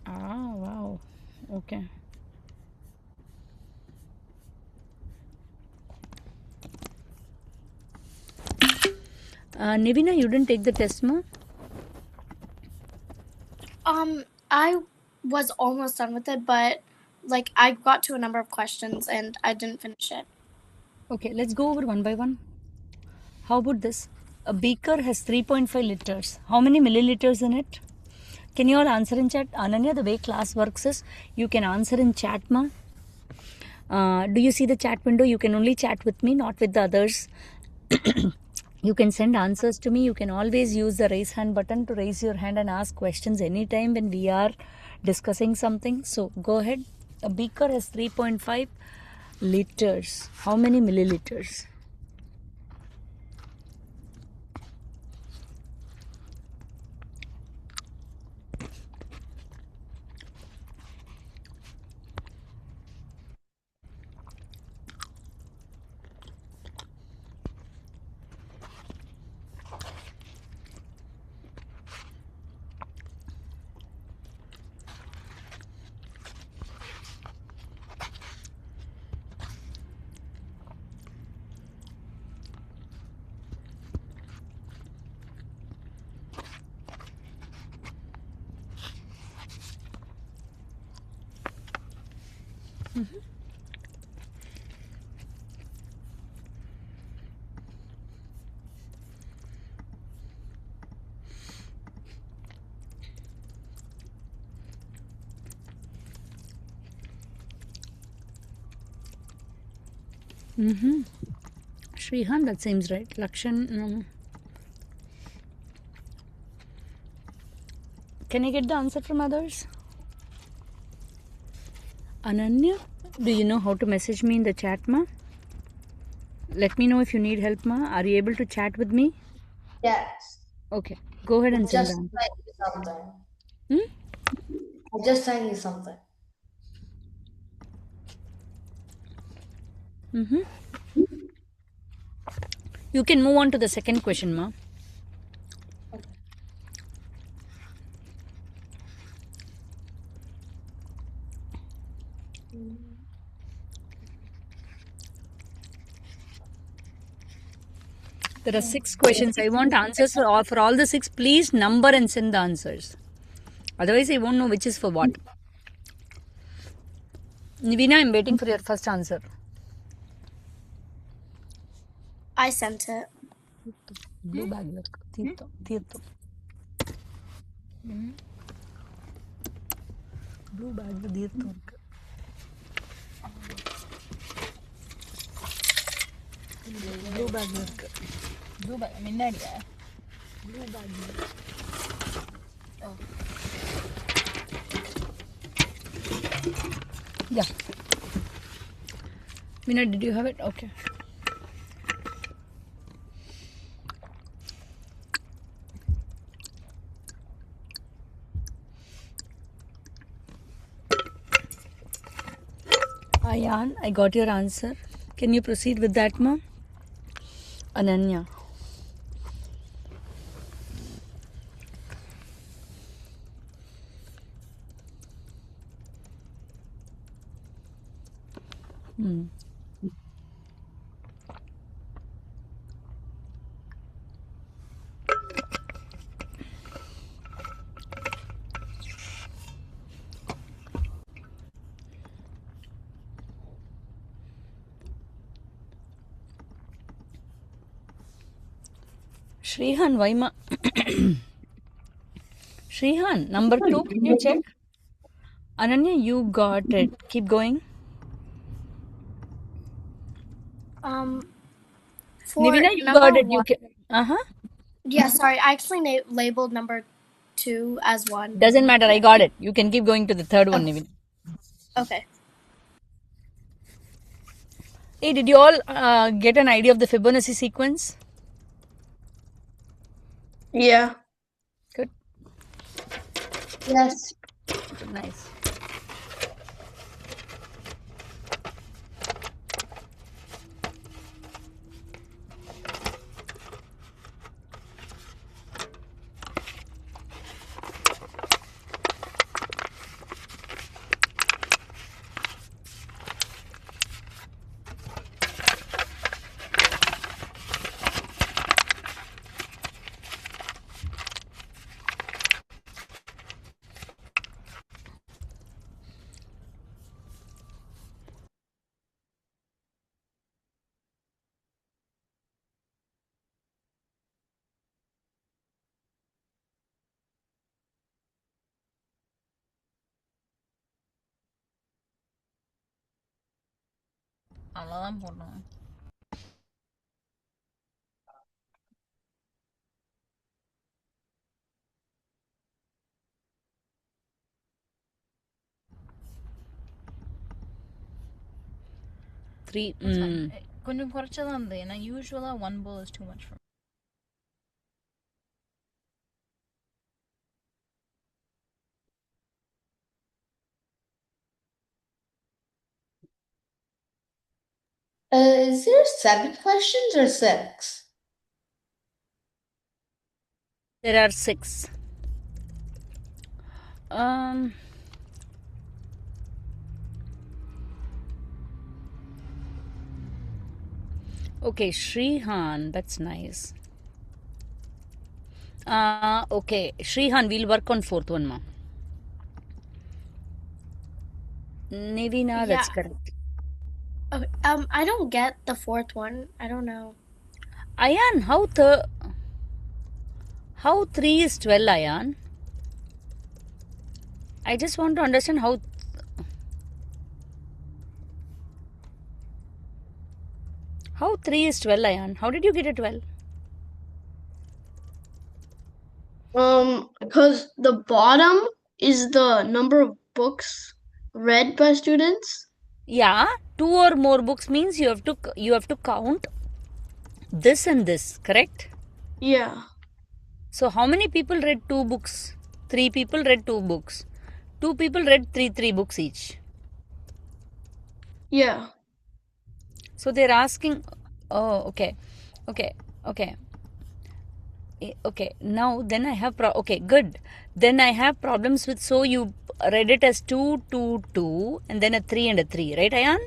Ah, wow. Okay. Nivina, you didn't take the test, ma? I was almost done with it, but like I got to a number of questions and I didn't finish it. Okay, let's go over one by one. How about this? A beaker has 3.5 liters. How many milliliters in it? Can you all answer in chat? Ananya, the way class works is you can answer in chat, ma. Do you see the chat window? You can only chat with me, not with the others. You can send answers to me. You can always use the raise hand button to raise your hand and ask questions anytime when we are discussing something. So go ahead. A beaker has 3.5 liters. How many milliliters? Shrihan, that seems right. Lakshan, can I get the answer from others? Ananya, do you know how to message me in the chat, ma? Let me know if you need help, ma. Are you able to chat with me? Yes. Okay, go ahead and send Just the answer. send you something. Hmm? I just sent you something. You can move on to the second question, ma. There are 6 questions. I want answers for all the 6. Please number and send the answers. Otherwise, I won't know which is for what. Nivina, I'm waiting for your first answer. I sent it. Blue bag look. Tirtho. Blue bag tirtho. Blue bag look. Blue bag. Minnadiya. Blue bag. Oh. Yeah. Mina, did you have it? Okay. Ayan, I got your answer. Can you proceed with that, ma? Ananya. Shrihan, why ma? Shrihan, number 2, can you check? Ananya, you got it. Keep going. For Nivina, you number got it. You 1. can. Yeah, sorry. I actually labeled number 2 as 1. Doesn't matter. I got it. You can keep going to the third one, Nivina. Okay. Hey, did you all get an idea of the Fibonacci sequence? Yeah. Good. Yes. Nice. அவ்வளோதான் போடணும். Three கொஞ்சம் குறைச்சதான் இருந்தது. ஏன்னா யூஸ்வலாக 1 bowl is too much for me. Is there 7 questions or 6? There are 6. Okay, Shrihan, that's nice. Okay, Shrihan, we'll work on 4th one, ma. Nivina, that's Yeah. correct. Okay, I don't get the 4th one. I don't know. Ayan, how 3 is 12, Ayan? I just want to understand how 3 is 12, Ayan. How did you get a 12? Because the bottom is the number of books read by students. Yeah, 2 or more books means you have to count this and this, correct? Yeah. So how many people read 2 books? 3 people read 2 books. 2 people read 3 books each. Yeah. So they're asking, oh, okay. Okay, now then I have, okay, good. Then I have problems with, so you read it as 2, 2, 2, and then a 3 and a 3, right, Ayan?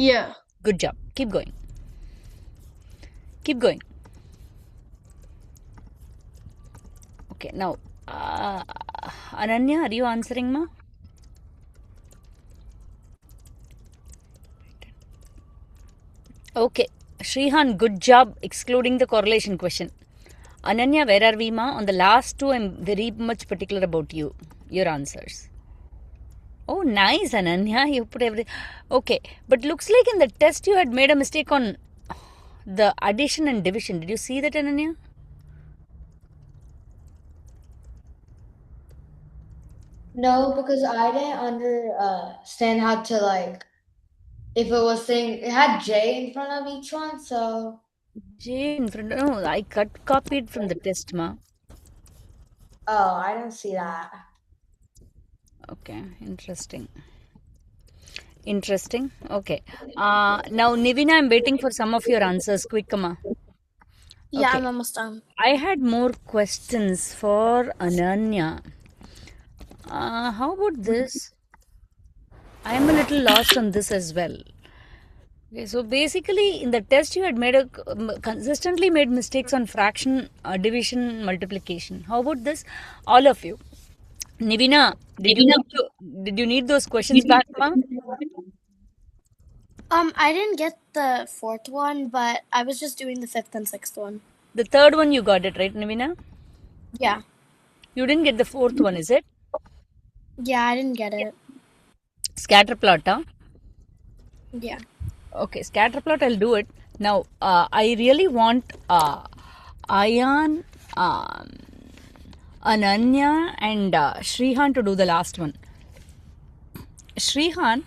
Yeah. Good job. Keep going. Keep going. Okay, now, Ananya, are you answering, ma? Okay, Shrihan, good job excluding the correlation question. Ananya, where are we, ma? On the last 2, I'm very much particular about you, your answers. Oh, nice, Ananya. You put everything. Okay, but looks like in the test you had made a mistake on the addition and division. Did you see that, Ananya? No, because I didn't understand how to like if it was saying it had J in front of each one, so J in front. No, I copied from the test, ma. oh, I didn't see that. Okay, interesting. Okay. Now, Nivina, I'm waiting for some of your answers. Quick, ma. Yeah, Okay. I'm almost done. I had more questions for Ananya. How about this? I am a little lost on this as well. Okay, so basically, in the test, you had consistently made mistakes on fraction, division, multiplication. How about this? All of you. Nivina, did you need those questions back, ma? I didn't get the 4th one, but I was just doing the 5th and 6th one. The 3rd one you got it, right, Nivina? Yeah. You didn't get the 4th one, is it? Yeah, I didn't get it. Scatter plot, huh? Yeah. Okay, scatter plot, I'll do it. Now, I really want Ayan, Ananya and Shrihan to do the last one. Shrihan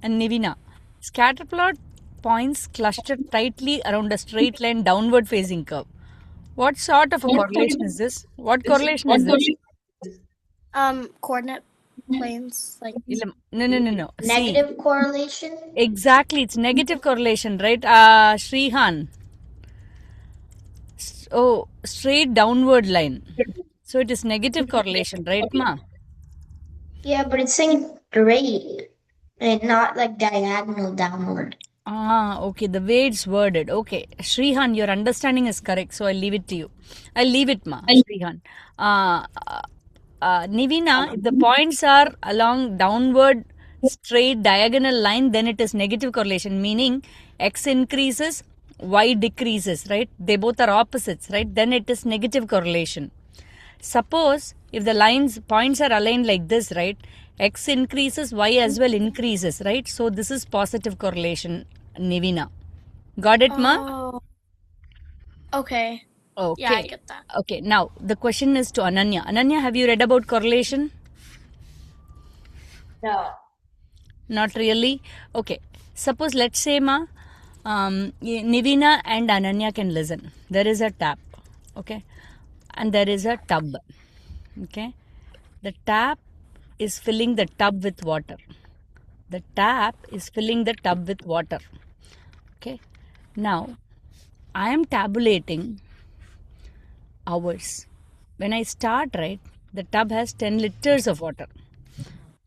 and Nivina, scatter plot points clustered tightly around a straight line downward facing curve. What sort of a correlation is this? What correlation is this? Coordinate planes, like No. Negative correlation? Exactly, it's negative correlation, right? Shrihan. Oh, straight downward line. So it is negative correlation, right, ma? Yeah, but it's saying straight and not like diagonal downward. Okay, the way it's worded. Okay, Shrihan, your understanding is correct, so I'll leave it to you. I'll leave it, ma, Shrihan. Nivina, if the points are along downward straight diagonal line, then it is negative correlation, meaning x increases, y decreases, right? They both are opposites, right? Then it is negative correlation. Suppose if the points are aligned like this, right? X increases, Y as well increases, right? So this is positive correlation, Nivina. Got it, ma? Oh, okay. Okay. Yeah, I get that. Okay, now the question is to Ananya. Ananya, have you read about correlation? No. Not really. Okay. Suppose, let's say, ma, Nivina and Ananya can listen. There is a tap, okay, and there is a tub, okay. The tap is filling the tub with water. The tap is filling the tub with water. Okay. Now, I am tabulating hours. When I start, right, the tub has 10 liters of water.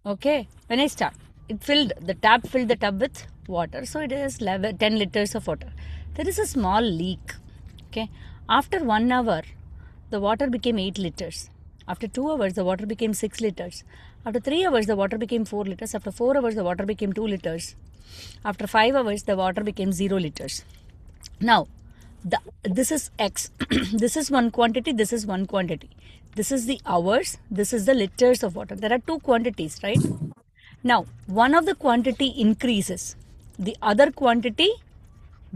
Okay. When I start, the tap filled the tub with water. So it is 10 liters of water. There is a small leak. Okay. After 1 hour, the water became 8 liters. After 2 hours, the water became 6 liters. After 3 hours, the water became 4 liters. After 4 hours, the water became 2 liters. After 5 hours, the water became 0 liters. Now, this is X. This is one quantity, this is one quantity. This is the hours, this is the liters of water. There are two quantities, right? Now, one of the quantity increases, the other quantity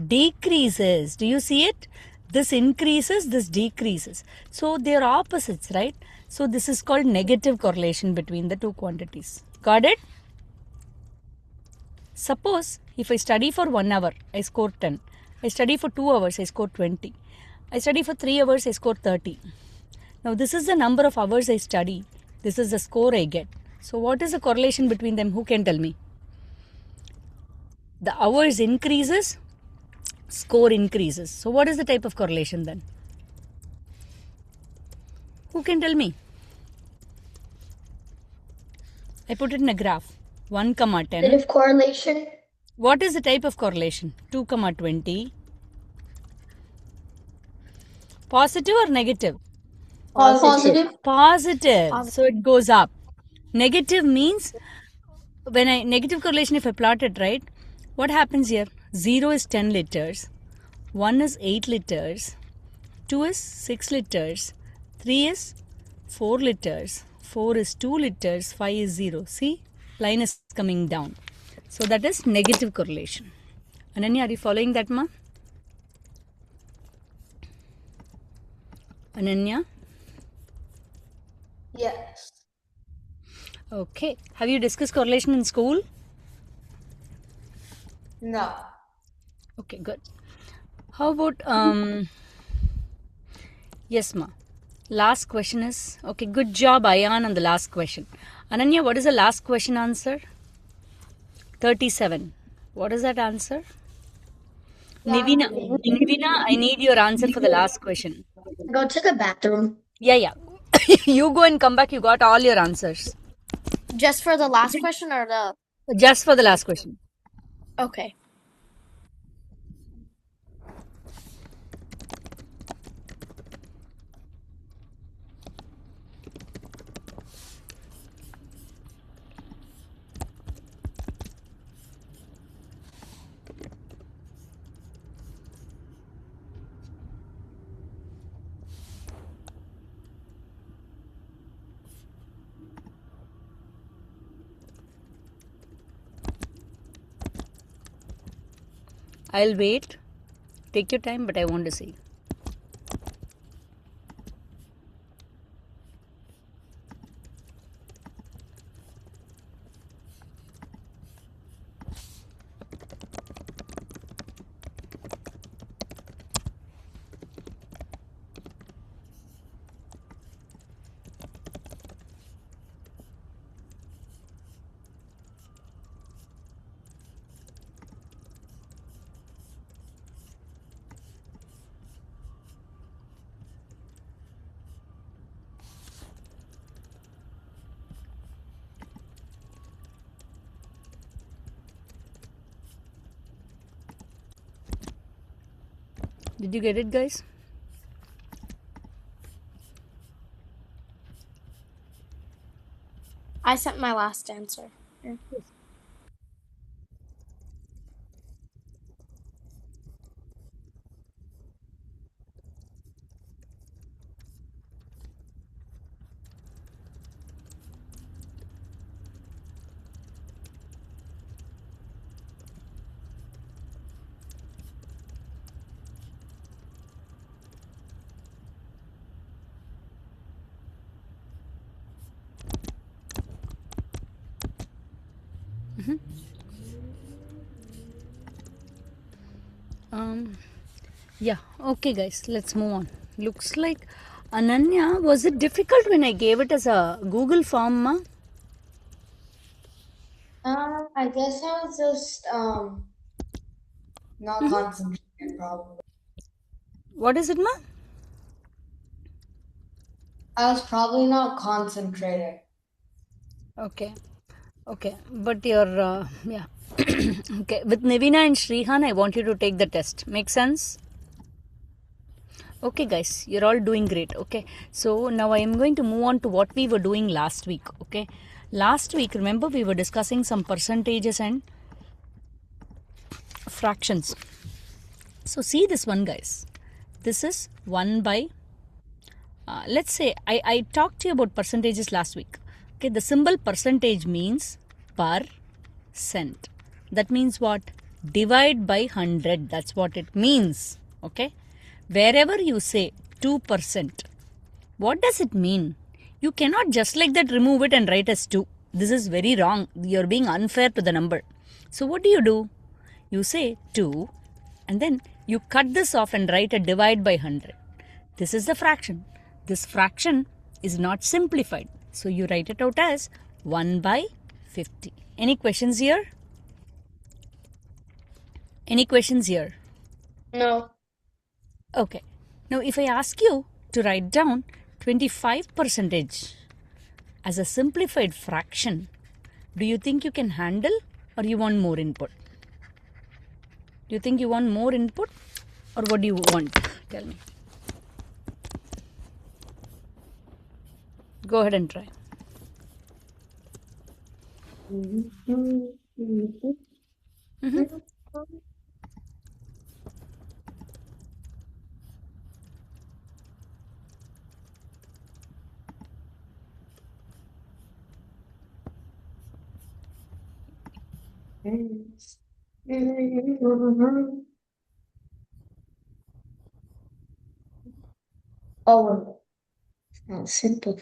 decreases. Do you see it? This increases, this decreases. So they are opposites, right? So this is called negative correlation between the two quantities. Got it? Suppose if I study for 1 hour, I score 10. I study for 2 hours, I score 20. I study for 3 hours, I score 30. Now this is the number of hours I study. This is the score I get. So what is the correlation between them? Who can tell me? The hours increases, score increases. So what is the type of correlation then? Who can tell me? I put it in a graph. 1, 10. Negative correlation. What is the type of correlation? 2, 20. Positive or negative? Positive. Positive. So it goes up. Negative means negative correlation, if I plot it, right, what happens here? 0 is 10 liters, 1 is 8 liters, 2 is 6 liters, 3 is 4 liters, 4 is 2 liters, 5 is 0. See, line is coming down. So that is negative correlation. Ananya, are you following that, ma? Ananya? Yes. Okay. Have you discussed correlation in school? No. Okay, good. How about yes, ma. Last question is okay. Good job, Ayan, on the last question. Ananya, what is the last question answer? 37. What is that answer? Nivina, I need your answer for the last question. Go to the bathroom. Yeah. You go and come back. You got all your answers. Just for the last question or the. Just for the last question. Okay. I'll wait. Take your time, but I want to see. Did you get it, guys? I sent my last answer. Yeah. Yeah, okay, guys, let's move on. Looks like Ananya, was it difficult when I gave it as a Google form, ma? I guess I was just not concentrating probably. What is it, ma? I was probably not concentrating. Okay, okay, but you're, yeah. Okay, with Nivina and Shrihan, I want you to take the test. Make sense? Okay, guys, you're all doing great. Okay, so now I am going to move on to what we were doing last week. Okay, last week, remember, we were discussing some percentages and fractions. So, see this one, guys. This is 1 by, let's say, I talked to you about percentages last week. Okay, the symbol percentage means per cent. That means what? Divide by 100. That's what it means. Okay, wherever you say 2%, what does it mean? You cannot just like that remove it and write as 2. This is very wrong. You're being unfair to the number. So what do? You say 2 and then you cut this off and write a divide by 100. This is the fraction. This fraction is not simplified. So you write it out as 1 by 50. Any questions here? Any questions here? No. Okay. Now if I ask you to write down 25 percentage as a simplified fraction, do you think you can handle or you want more input? Do you think you want more input or what do you want? Tell me. Go ahead and try. Oh, simple.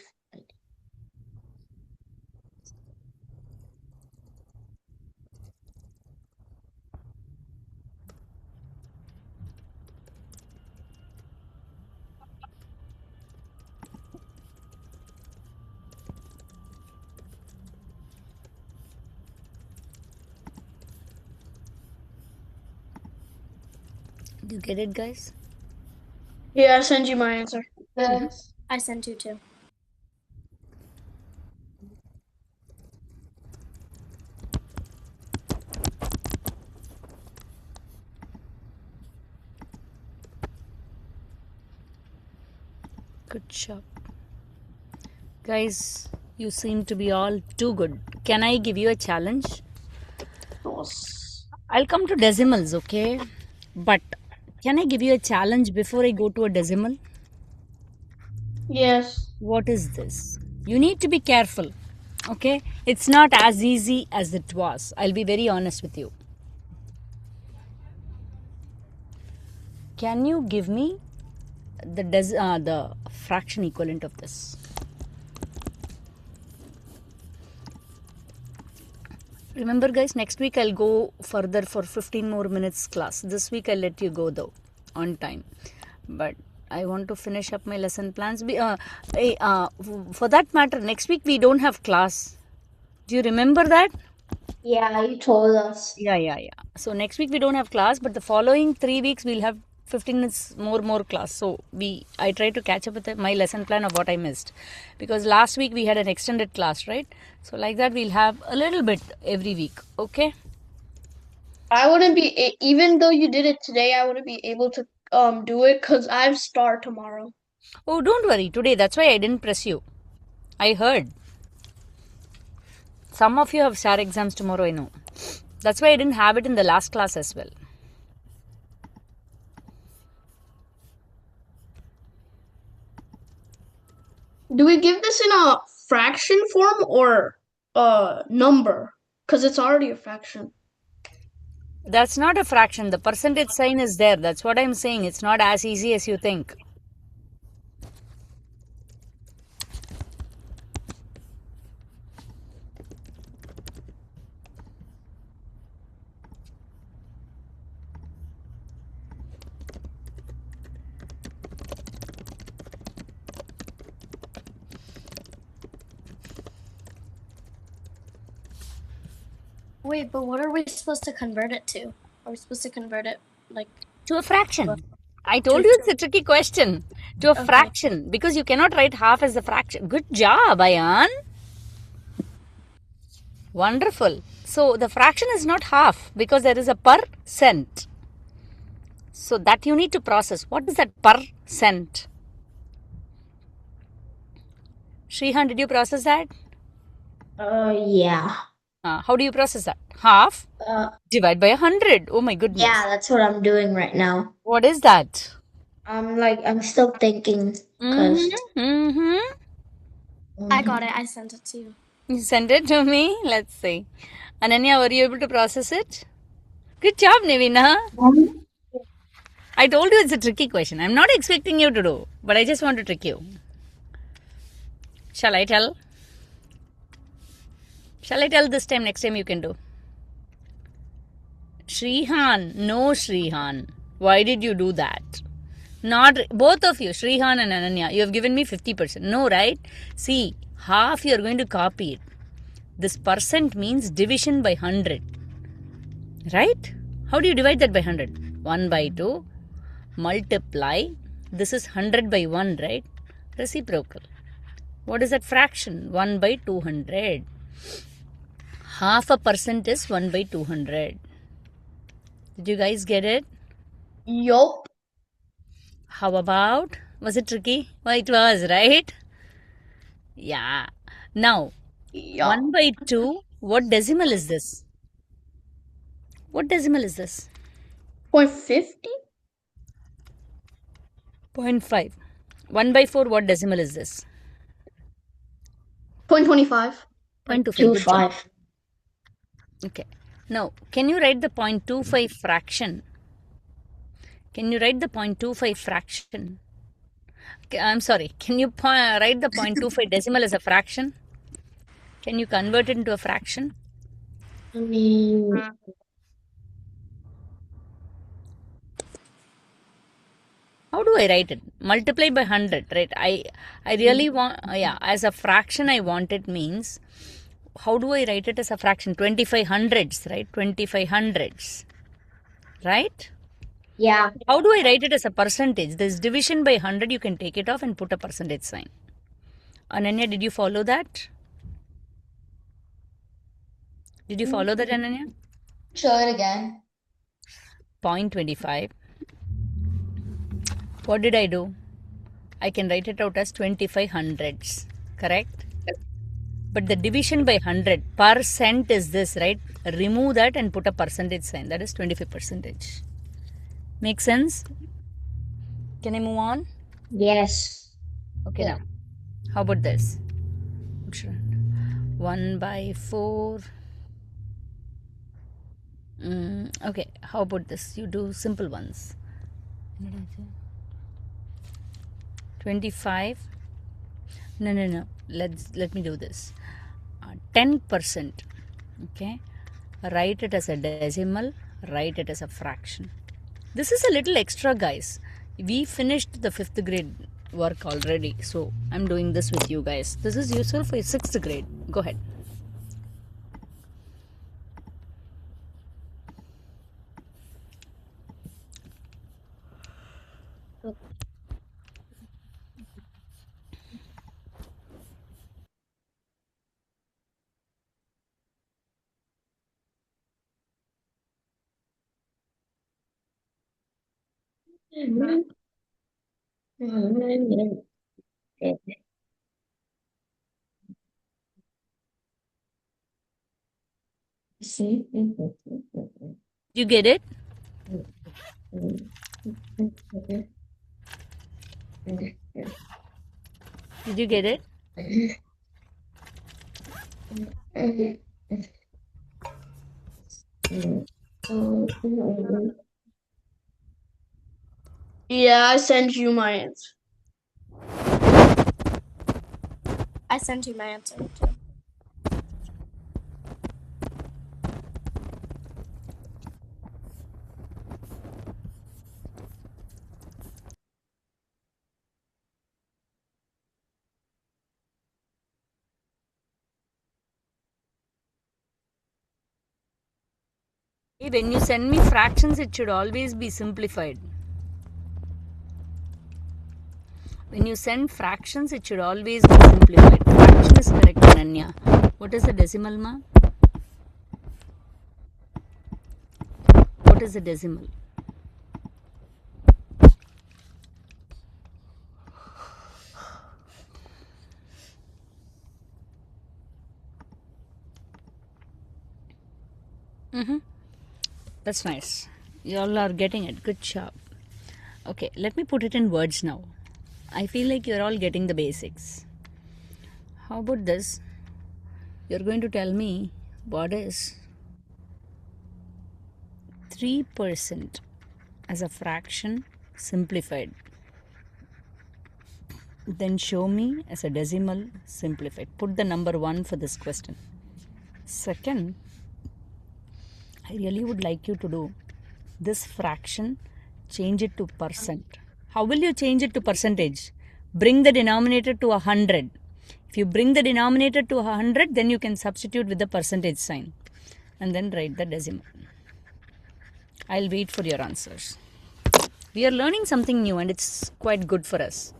Do you get it, guys? Yeah, I send you my answer. Yes. I sent you too. Good job. Guys, you seem to be all too good. Can I give you a challenge? I'll come to decimals, okay? But can I give you a challenge before I go to a decimal? Yes. What is this? You need to be careful, okay? It's not as easy as it was. I'll be very honest with you. Can you give me the fraction equivalent of this? Remember, guys, next week I'll go further for 15 more minutes class. This week I'll let you go though on time. But I want to finish up my lesson plans. For that matter, next week we don't have class. Do you remember that? Yeah, you told us. Yeah. So next week we don't have class, but the following 3 weeks we'll have 15 minutes more class. So I try to catch up with my lesson plan of what I missed, because last week we had an extended class, right? So like that we'll have a little bit every week. Okay. I wouldn't be even though you did it today. I wouldn't be able to do it because I have STAR tomorrow. Oh, don't worry. Today, that's why I didn't press you. I heard. Some of you have STAR exams tomorrow, I know. That's why I didn't have it in the last class as well. Do we give this in a fraction form or a number? Because it's already a fraction. That's not a fraction. The percentage sign is there. That's what I'm saying. It's not as easy as you think. Wait, but what are we supposed to convert it to? Are we supposed to convert it like To a fraction. I told you it's a tricky question. To a fraction, because you cannot write half as a fraction. Good job, Ayan. Wonderful. So the fraction is not half because there is a percent. So that you need to process. What is that percent? Shrihan, did you process that? Yeah. How do you process that? Half divide by 100. Oh my goodness. Yeah, that's what I'm doing right now. What is that? I'm still thinking because I got it. I sent it to you. You sent it to me. Let's see. Ananya, were you able to process it? Good job, Nivina. I told you it's a tricky question. I'm not expecting you to do, but I just want to trick you. Shall I tell? Shall I tell this time? Next time you can do. Shrihan, no Shrihan. Why did you do that? Not both of you, Shrihan and Ananya. You have given me 50%. No, right? See, half you are going to copy it. This percent means division by 100. Right? How do you divide that by 100? 1 by 2 multiply. This is 100 by 1, right? Reciprocal. What is that fraction? 1 by 200. Half a percent is 1 by 200. Did you guys get it? Yup. How about? Was it tricky? Well, it was, right? Yeah. Now, 1 by 2, what decimal is this? What decimal is this? 0.50? 0.5. 1 by 4, what decimal is this? 0.25. 0.25. Good job. 25. Okay. Now, can you write the 0.25 fraction? Can you write the 0.25 fraction? I'm sorry. Can you write the 0.25 decimal as a fraction? Can you convert it into a fraction? I mean, How do I write it? Multiply by 100, right? I really want, yeah, as a fraction I want it means, how do I write it as a fraction? 25 hundreds, right? 25 hundreds, right? yeah. How do I write it as a percentage? This division by 100, you can take it off and put a percentage sign. Ananya, did you follow that? Did you follow that, Ananya? Show it again. 0.25. What did I do? I can write it out as 25 hundreds, correct? But the division by 100, percent is this, right? Remove that and put a percentage sign. That is 25 percentage. Make sense? Can I move on? Yes. Okay, now. How about this? 1 by 4. Okay, how about this? You do simple ones. 25. No. Let me do this. 10%. Okay. Write it as a decimal. Write it as a fraction. This is a little extra, guys. We finished the 5th grade work already. So I'm doing this with you guys. This is useful for 6th grade. Go ahead. You get it? Did you get it? Yeah, I sent you my answer. I sent you my answer too. When you send me fractions, it should always be simplified. When you send fractions, it should always be simplified. Fraction is correct, Ananya. What is the decimal, ma? What is the decimal? That's nice. You all are getting it. Good job. Okay, let me put it in words now. I feel like you're all getting the basics. How about this? You're going to tell me what is 3% as a fraction simplified. Then show me as a decimal simplified. Put the number 1 for this question. Second, I really would like you to do this fraction, change it to percent. How will you change it to percentage? Bring the denominator to 100. If you bring the denominator to 100, then you can substitute with the percentage sign and then write the decimal. I'll wait for your answers. We are learning something new and it's quite good for us.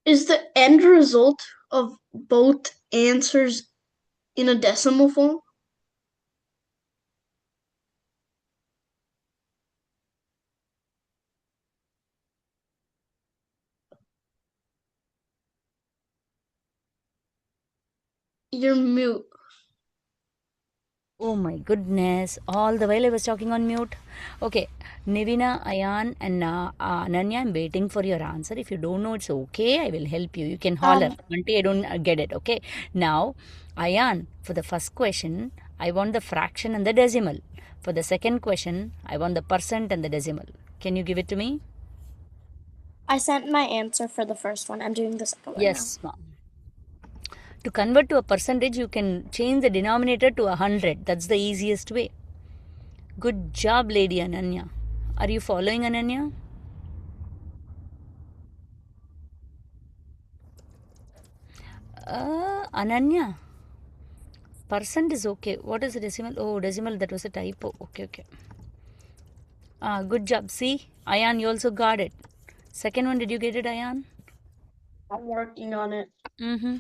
Is the end result of both answers in a decimal form? You're mute. Oh my goodness, all the while I was talking on mute. Okay, Nivina, Ayan, and Ananya, I'm waiting for your answer. If you don't know, it's okay. I will help you. You can holler. Auntie, I don't get it. Okay, now, Ayan, for the first question, I want the fraction and the decimal. For the second question, I want the percent and the decimal. Can you give it to me? I sent my answer for the first one. I'm doing the second one now. Yes, ma'am. To convert to a percentage, you can change the denominator to 100. That's the easiest way. Good job, Lady Ananya. Are you following, Ananya? Ananya. Percent is okay. What is the decimal? Oh, decimal, that was a typo. Okay, okay. Good job. See, Ayan, you also got it. Second one, did you get it, Ayan? I'm working on it. Mm-hmm.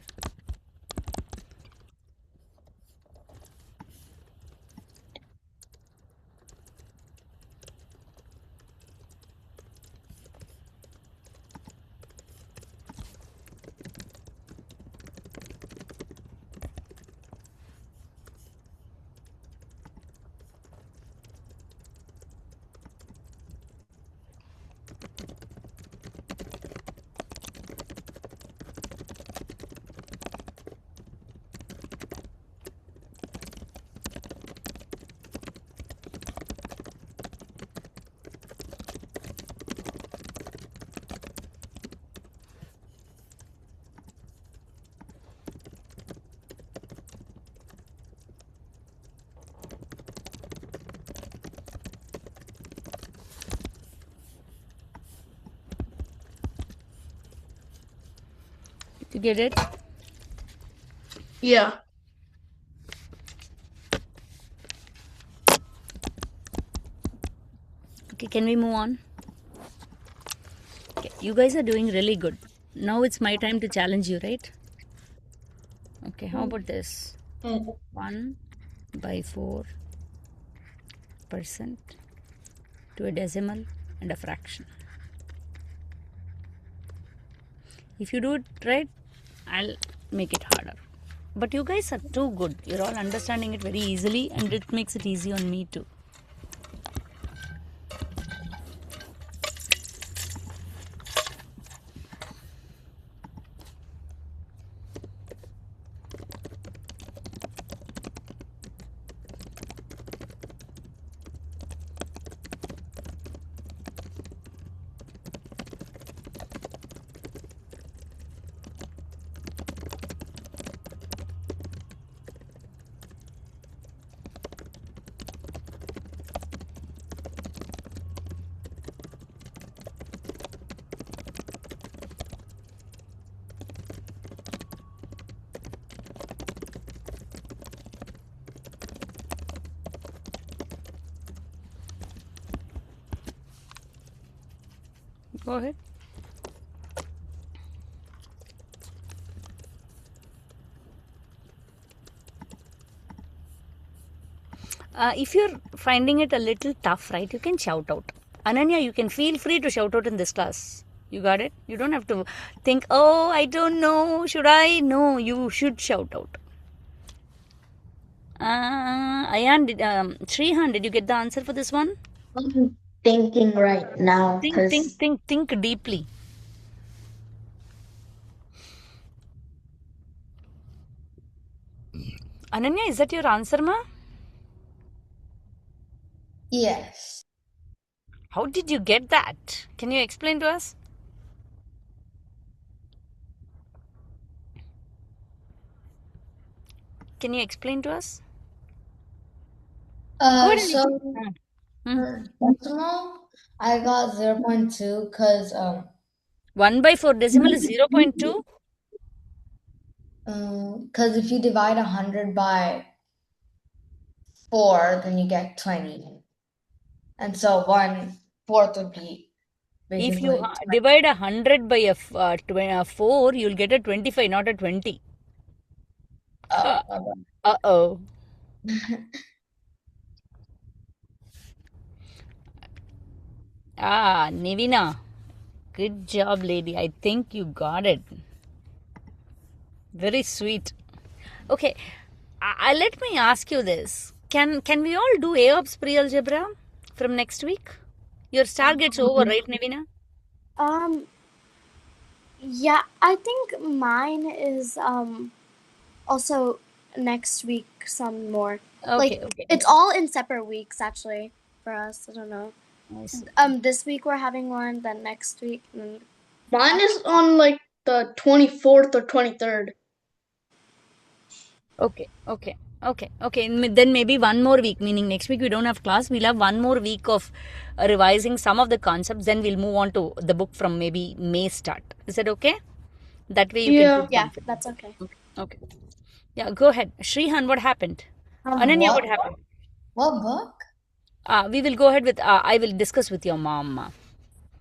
You get it? Yeah. Okay, can we move on? Okay, you guys are doing really good. Now it's my time to challenge you, right? Okay, how about this? 1 by 4% to a decimal and a fraction. If you do it right, I'll make it harder. But you guys are too good. You're all understanding it very easily, and it makes it easy on me too. Go ahead. If you're finding it a little tough, right, you can shout out. Ananya, you can feel free to shout out in this class. You got it? You don't have to think, oh, I don't know, should I? No, you should shout out. Ayan, Shrihan, did you get the answer for this one? I'm thinking right now Think deeply. Ananya, is that your answer, ma? Yes. How did you get that? Can you explain to us? Can you explain to us? So for decimal, I got 0.2 because 1 by 4 decimal is 0.2. because if you divide 100 by 4, then you get 20. And so 1/4 would be If you basically divide 100 by a 4, you'll get a 25, not a 20. Uh-oh. Nivina. Good job, lady. I think you got it. Very sweet. Okay, let me ask you this. Can we all do AOPS pre-algebra from next week? Your star gets over, right, Nivina? Yeah, I think mine is also next week some more. Okay, It's all in separate weeks actually for us. I don't know. I see. This week we're having one, then next week. Mine is on like the 24th or 23rd. Okay. Then maybe one more week, meaning next week we don't have class. We'll have one more week of revising some of the concepts. Then we'll move on to the book from maybe May start. Is that okay? That way you can feel confident. That's okay. Okay. Yeah, go ahead. Shrihan, what happened? Ananya, what happened? What book? We will go ahead with, I will discuss with your mom.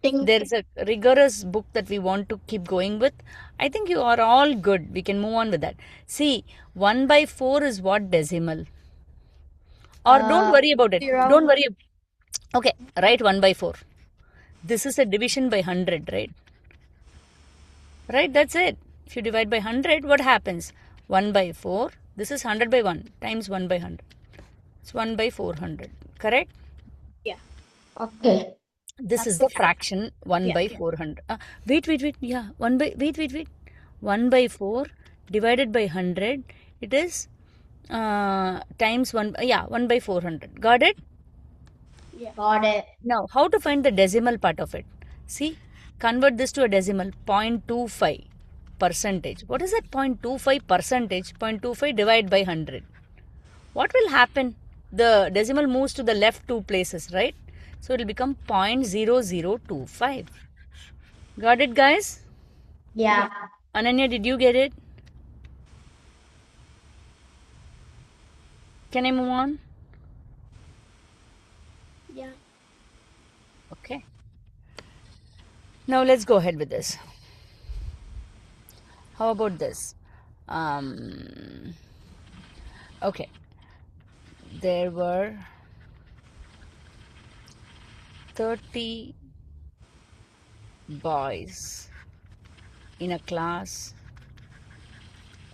There is a rigorous book that we want to keep going with. I think you are all good. We can move on with that. See, 1 by 4 is what decimal? Or don't worry about it. 0. Don't worry. Okay, write 1 by 4. This is a division by 100, right? Right, that's it. If you divide by 100, what happens? 1 by 4. This is 100 by 1 times 1 by 100. It's 1 by 400. Correct? Yeah. Okay. This is the fraction 1 by 400. Wait. Yeah, 1 by, wait. 1 by 4 divided by 100. It is times 1, 1 by 400. Got it? Yeah. Got it. Now, how to find the decimal part of it? See, convert this to a decimal, 0.25 percentage. What is that 0.25 percentage? 0.25 divided by 100. What will happen? The decimal moves to the left 2 places, right? So it will become 0.0025. Got it, guys? Yeah. Ananya, did you get it? Can I move on? Yeah. Okay. Now let's go ahead with this. How about this? Okay. There were 30 boys in a class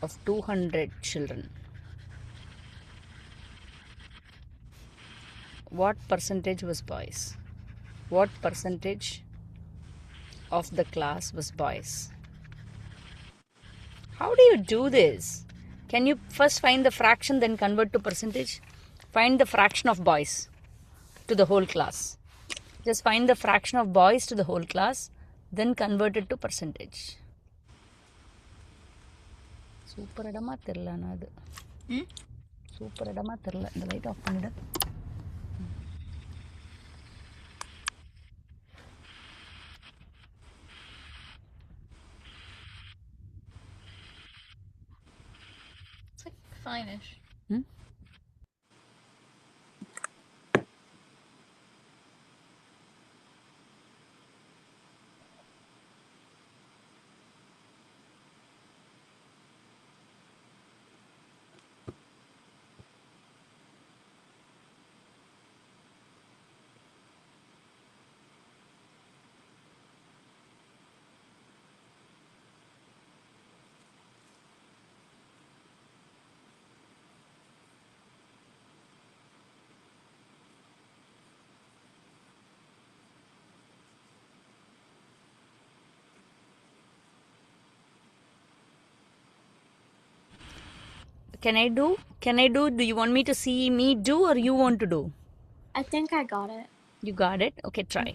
of 200 children. What percentage was boys? What percentage of the class was boys? How do you do this? Can you first find the fraction, then convert to percentage? Find the fraction of boys to the whole class. Just find the fraction of boys to the whole class, then convert it to percentage. Super இடமா தெரியல நான் அது super இடமா தெரியல இந்த light off பண்ணிடு It's like fine-ish. Can I do? Do you want me to see me do or you want to do? I think I got it. You got it? Okay, try.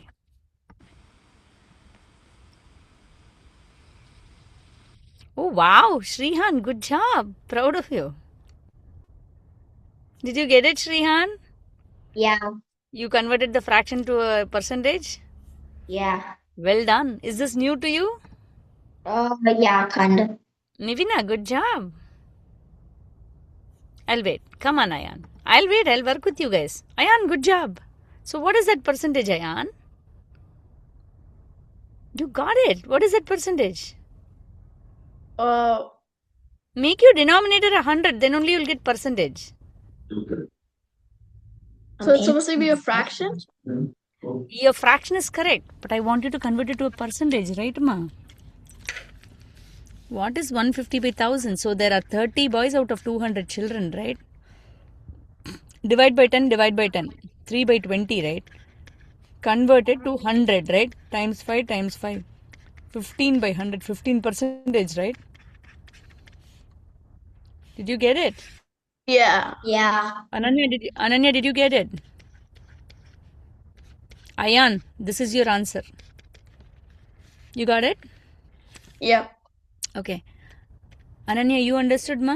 Oh wow, Shrihan, good job. Proud of you. Did you get it, Shrihan? Yeah. You converted the fraction to a percentage? Yeah. Well done. Is this new to you? Yeah, kind of. Nivina, good job. I'll wait. Come on, Ayan. I'll wait. I'll work with you guys. Ayan, good job. So what is that percentage, Ayan? You got it. What is that percentage? Make your denominator 100. Then only you'll get percentage. So it's supposed to be a fraction? Your fraction is correct. But I want you to convert it to a percentage, right, Ma? What is 150 by 1000? So there are 30 boys out of 200 children, right? Divide by 10, divide by 10. 3 by 20, right? Convert it to 100, right? Times 5 times 5. 15 by 100, 15 percentage, right? Did you get it? Yeah. Yeah. Ananya, did you get it? Ayan, this is your answer. You got it? Yeah. Okay. Ananya, you understood, ma?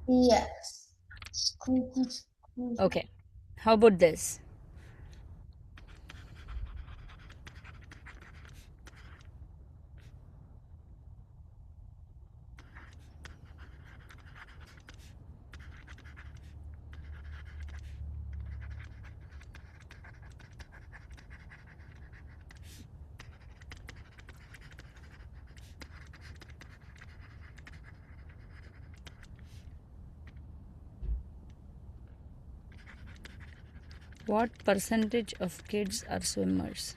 Yes. Okay. How about this? What percentage of kids are swimmers?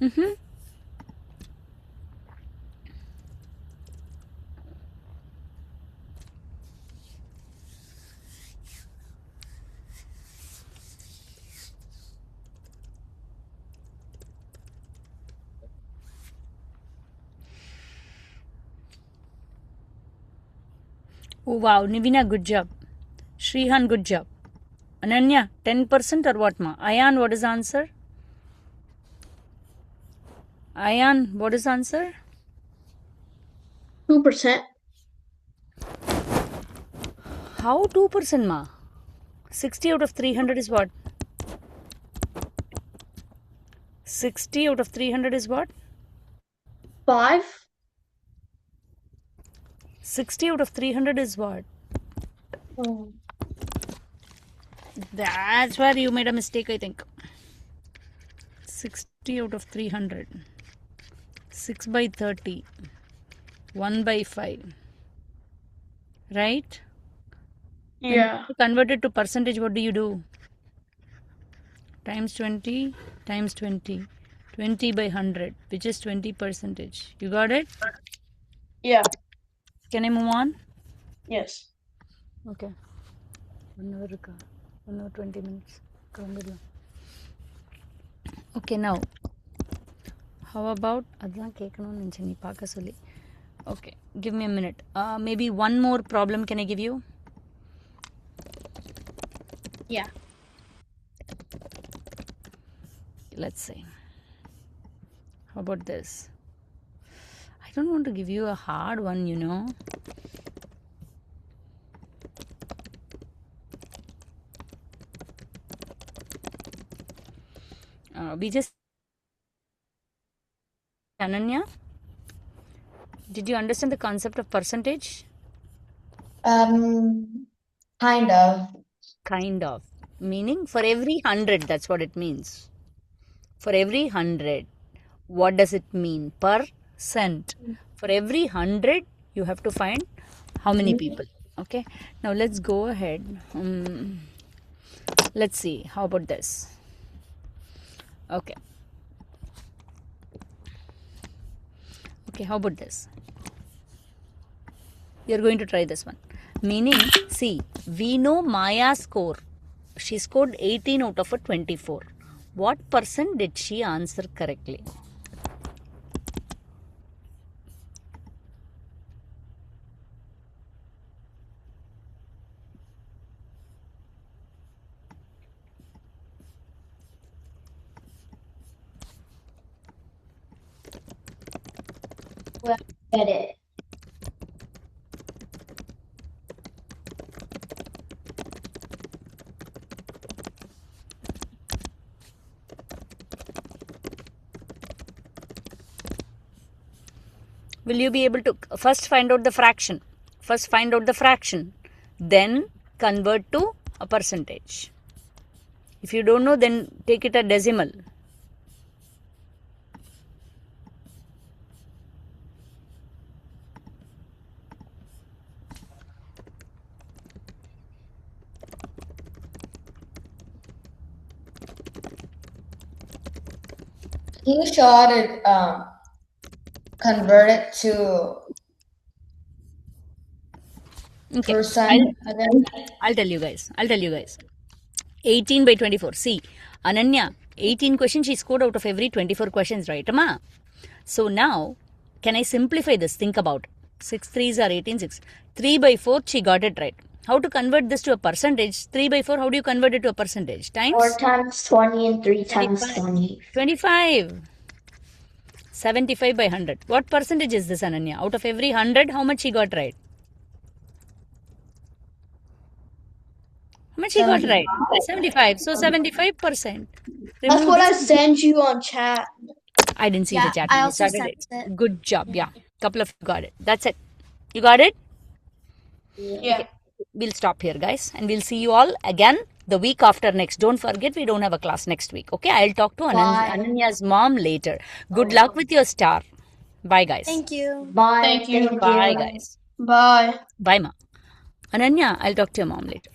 Mm-hmm. Oh wow, Nivina, good job. Shrihan, good job. Ananya, 10% or what ma? Ayan, what is the answer? Ayan, what is the answer? 2%. How 2% ma? 60 out of 300 is what? 60 out of 300 is what? 5. 60 out of 300 is what? Oh. That's where you made a mistake, I think. 60 out of 300. 6 by 30. 1 by 5. Right? Yeah. To convert it to percentage, what do you do? Times 20 times 20. 20 by 100, which is 20%. You got it? Yeah. Can I move on? Yes. Okay. 1 hour, 1 hour 20 minutes. Okay, now how about okay, give me a minute. Maybe one more problem can I give you? Yeah. Let's see. How about this? I don't want to give you a hard one, you know. We just Ananya, did you understand the concept of percentage? Kind of. Kind of. Meaning for every 100, that's what it means. For every 100, what does it mean? Percent. For every 100, you have to find how many people. Okay. Now let's go ahead. Let's see. How about this? Okay. Okay, how about this? You're going to try this one. Meaning, see, we know Maya's score. She scored 18 out of a 24. What percent did she answer correctly? Well, get it. Will you be able to first find out the fraction? First find out the fraction. Then convert to a percentage. If you don't know, then take it a decimal. Can you show how to convert it to Okay. percent again? I'll tell you guys. 18 by 24. See, Ananya, 18 questions she scored out of every 24 questions, right, Amma? So now, can I simplify this? Think about 6 3s are 18, 6. 3 by 4, she got it right. How to convert this to a percentage? 3 by 4, how do you convert it to a percentage? Times? 4 times 20 and 3 times 20. 25. 75 by 100. What percentage is this, Ananya? Out of every 100, how much she got right? How much she got right? 75. So 75%. That's what I sent you on chat. I didn't see Yeah, the chat. I when also started sent it. Good job. Yeah. Couple of you got it. That's it. You got it? Yeah. Okay. We'll stop here, guys. And we'll see you all again the week after next. Don't forget, we don't have a class next week. Okay. I'll talk to Bye. Ananya's mom later. Good luck with your star. Bye, guys. Thank you. Bye. Thank you. Bye, guys. Bye. Bye, ma. Ananya, I'll talk to your mom later.